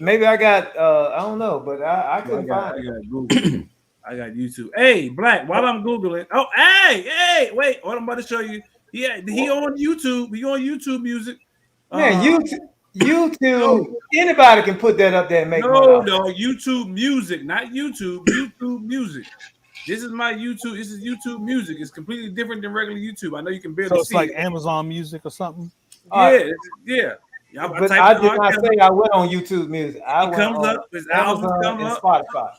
Maybe I got. I don't know, but I couldn't find it. I got Google. I got YouTube. Hey, Black, while I'm Googling. Oh, hey, wait. What I'm about to show you. Yeah, he on YouTube. He on YouTube Music. Man, YouTube, anybody can put that up there and make money. No, YouTube Music, not YouTube. YouTube Music. This is my YouTube. This is YouTube Music. It's completely different than regular YouTube. I know you can barely see. So it's like Amazon Music or something. Yeah. But I did not say I went on YouTube Music. It comes up. His albums come up. Spotify.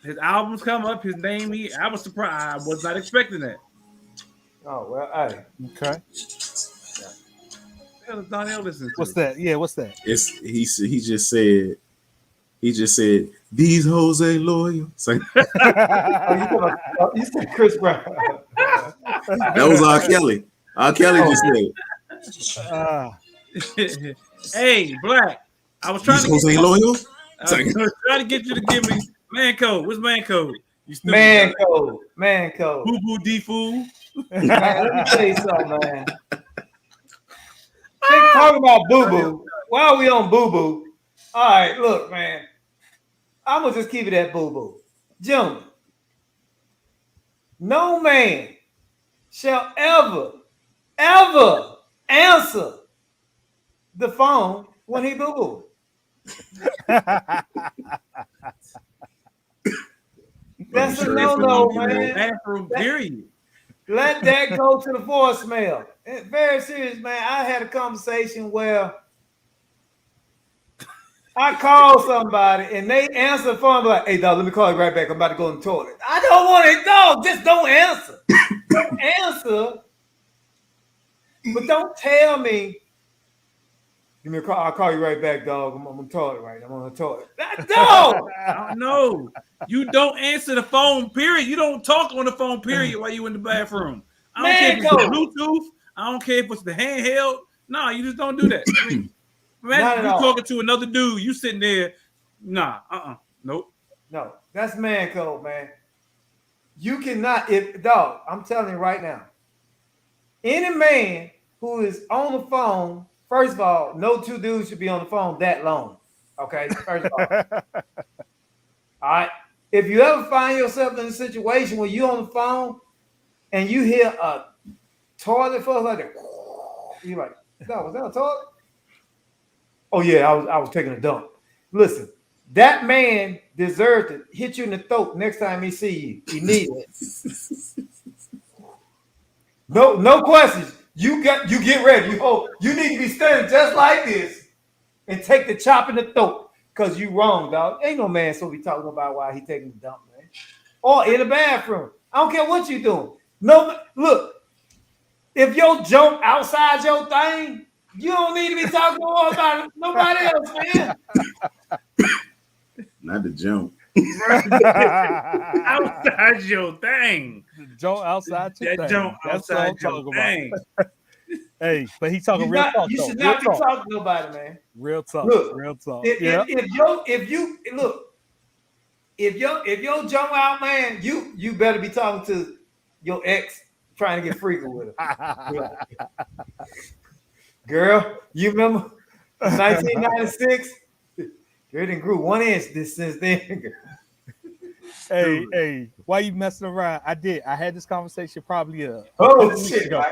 His albums come up. His name. I was surprised. I was not expecting that. Oh well, hey. Okay. What's that? Yeah, what's that? He just said these hoes ain't loyal. Like, you said Chris Brown. That was R. Kelly. R. Kelly just said. Hey, Black. I was trying these hoes ain't loyal. I was trying to get you to give me man code. What's man code? Man code. Man code. Boo boo D fool. Let me tell you something, man. Talking about boo boo. Why are we on boo boo? All right, look, man. I'm gonna just keep it at boo boo. Gentlemen, no man shall ever answer the phone when he boo boo. That's a no-no, man. Bathroom, period. Let that go to the voicemail. Very serious, man. I had a conversation where I called somebody and they answered the phone like, "Hey, dog, let me call you right back. I'm about to go in the toilet." I don't want it, dog. Just don't answer. Don't answer. But don't tell me, "Give me a call. I'll call you right back, dog. I'm on the toilet right now. I'm on the toilet." Dog! No. You don't answer the phone, period. You don't talk on the phone, period, while you in the bathroom. I don't care if it's Bluetooth. I don't care if it's the handheld. No, you just don't do that. I mean, man, you talking to another dude, you sitting there. Nah, nope. No, that's man code, man. You cannot, dog, I'm telling you right now, any man who is on the phone, first of all, no two dudes should be on the phone that long. Okay, first of all. All right. If you ever find yourself in a situation where you're on the phone and you hear a toilet flush like that, you're like, "No, was that a toilet?" "Oh yeah, I was taking a dump." Listen, that man deserved to hit you in the throat next time he see you. He needs it. No questions. You get ready. You need to be standing just like this and take the chop in the throat. Because you wrong, dog. Ain't no man supposed to be talking about why he taking the dump, man. Or in the bathroom. I don't care what you doing. No, look, if your jump outside your thing, you don't need to be talking more about nobody else, man. Not the jump. Outside your thing. Jump outside your thing. Jump outside your thing. Hey, but he's talking real talk. You should not be talking to nobody, man. Real talk. Look, real talk. If your jump out, man, you better be talking to your ex trying to get freaky with her. Girl, you remember 1996? Girl, didn't grew 1 inch since then. Hey, why you messing around? I had this conversation probably a couple weeks ago.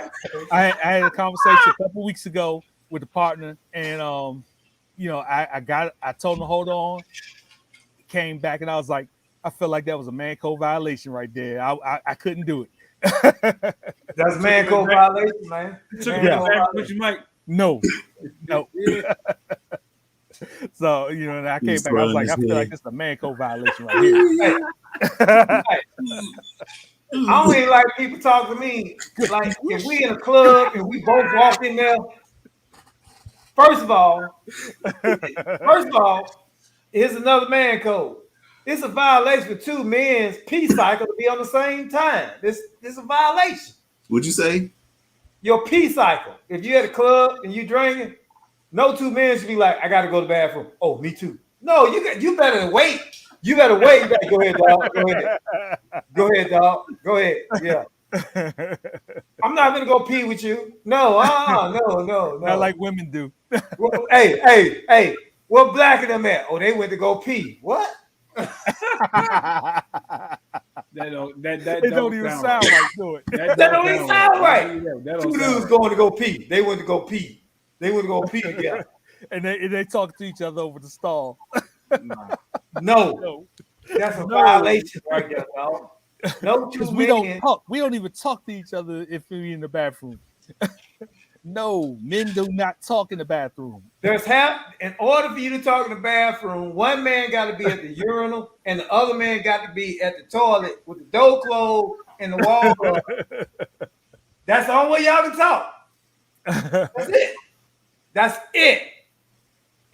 I had a conversation a couple weeks ago with the partner, and I told him to hold on. Came back and I was like, I felt like that was a man code violation right there. I couldn't do it. That's man code violation, man. No. So, and I came back. I was like, I feel like this is a man code violation right here. I don't even like people talk to me. Like, if we in a club and we both walk in there, first of all, here's another man code. It's a violation for two men's pee cycle to be on the same time. This is a violation. What'd you say? Your pee cycle. If you're at a club and you drinking, no two men should be like, "I got to go to the bathroom." "Oh, me too." No, you better wait. You better wait. You better go ahead, dog. Go ahead, dog. Go ahead. Yeah. I'm not gonna go pee with you. No, no. Not like women do. Well, hey. What black of them at? Oh, they went to go pee. What? That don't even sound right, do it. That don't even sound right. Two dudes going to go pee. They went to go pee. They would go pee together. and they talk to each other over the stall. No, that's a violation right there, dog. No, because we don't talk. We don't even talk to each other if we're in the bathroom. No, men do not talk in the bathroom. In order for you to talk in the bathroom, one man got to be at the urinal and the other man got to be at the toilet with the door closed and the wall up. That's the only way y'all can talk. That's it. That's it.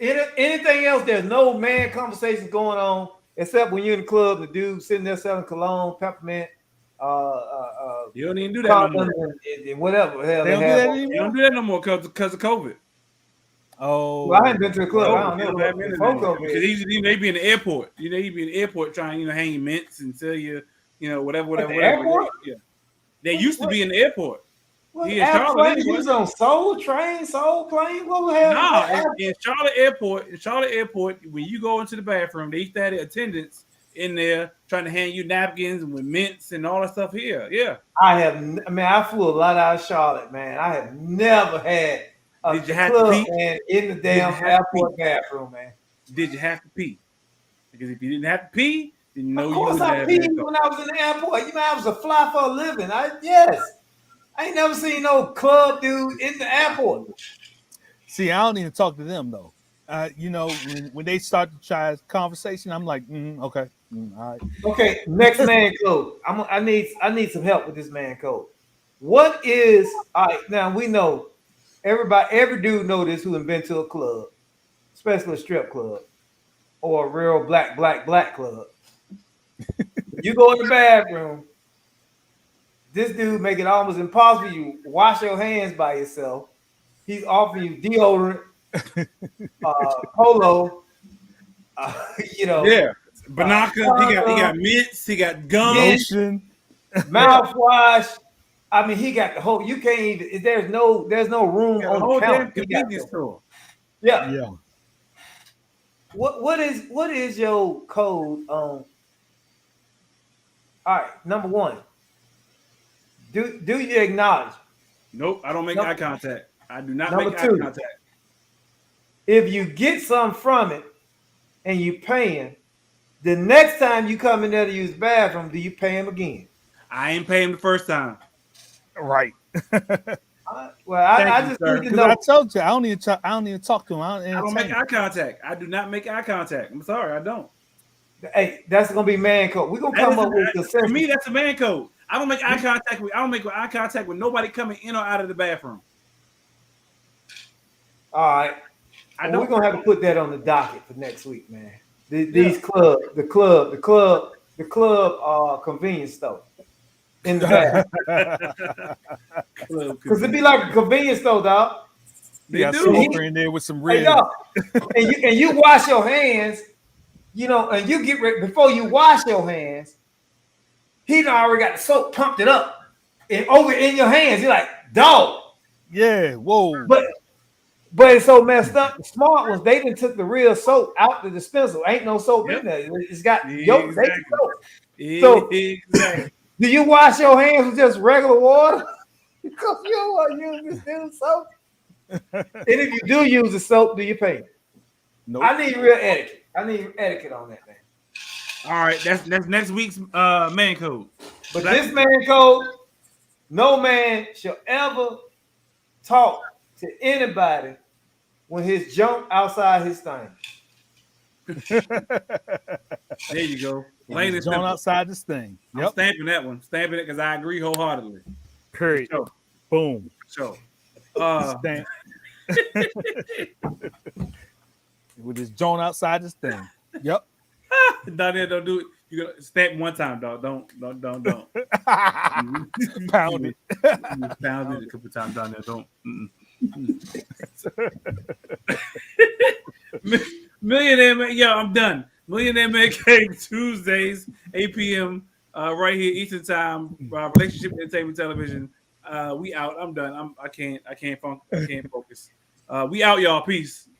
Anything else, there's no man conversations going on except when you're in the club, the dude sitting there selling cologne, peppermint, you don't even do that no more. And whatever the hell they don't do that anymore. You don't do that no more because of COVID. Oh, well, I hadn't been to the club. I don't know. Because you may be in the airport. You may be in the airport trying, hang mints and sell you, whatever. Airport? Yeah. They used to be in the airport. What Charlotte you was on Soul Train, Soul Plane? What the hell? No, in Charlotte Airport, when you go into the bathroom, they used to have the attendants in there trying to hand you napkins and with mints and all that stuff here. Yeah. I flew a lot out of Charlotte, man. I have never had a club man in the damn airport bathroom, man. Did you have to pee? Because if you didn't have to pee, then you know of course I peed when I was in the airport. I was a fly for a living. I ain't never seen no club dude in the airport. See, I don't even talk to them though. When they start to try conversation, I'm like, okay, all right. Okay, next man code. I need some help with this man code. What is all right? Now we know every dude know this who have been to a club, especially a strip club or a real black club. You go in the bathroom. This dude make it almost impossible. You wash your hands by yourself. He's offering you deodorant, polo, yeah, Banaka. He got mints. He got gum, lotion, mouthwash. I mean, he got the whole. You can't even. There's no room on the whole damn convenience store. Yeah. What is your code on? All right, number one. Do you acknowledge? Nope, I don't make eye contact. I do not make eye contact. If you get something from it and you paying, the next time you come in there to use the bathroom, do you pay him again? I ain't pay him the first time. Right. I just need to know. I told you I don't even talk to him. I don't make eye contact. I do not make eye contact. I'm sorry, I don't. Hey, that's gonna be man code. We're gonna come up with the for me. That's a man code. I don't make eye contact with. I don't make eye contact with nobody coming in or out of the bathroom. All right. We're gonna have to put that on the docket for next week, man. The club convenience store in the bathroom. Because it'd be like a convenience store, dog. They got smoker in there with some red. Hey, and you wash your hands, and you get ready before you wash your hands. He done already got the soap pumped it up and over in your hands. You're like, dog. Yeah, whoa. But it's so messed up. The smart ones, they done took the real soap out the dispenser. Ain't no soap in there. It's got yolk soap. So, do you wash your hands with just regular water? Because you don't want to use this new soap. And if you do use the soap, do you pay? Nope. I need real etiquette. I need etiquette on that, man. All right, that's next week's man code. But this man code, no man shall ever talk to anybody when his junk outside his thing. There you go. Plain and simple. Outside this thing. Yep. I'm stamping that one. Stamping it because I agree wholeheartedly. Period. Sure. Boom. So, stamp. With his joint outside this thing. Yep. Daniel, don't do it. You gotta stamp one time, dog. Don't. Pound it. Pound it a couple times, Daniel. Don't. Millionaire Man, I'm done. Millionaire Man came Tuesdays, 8 p.m. Right here Eastern Time. Relationship Entertainment Television. We out. I'm done. I can't focus. We out, y'all. Peace.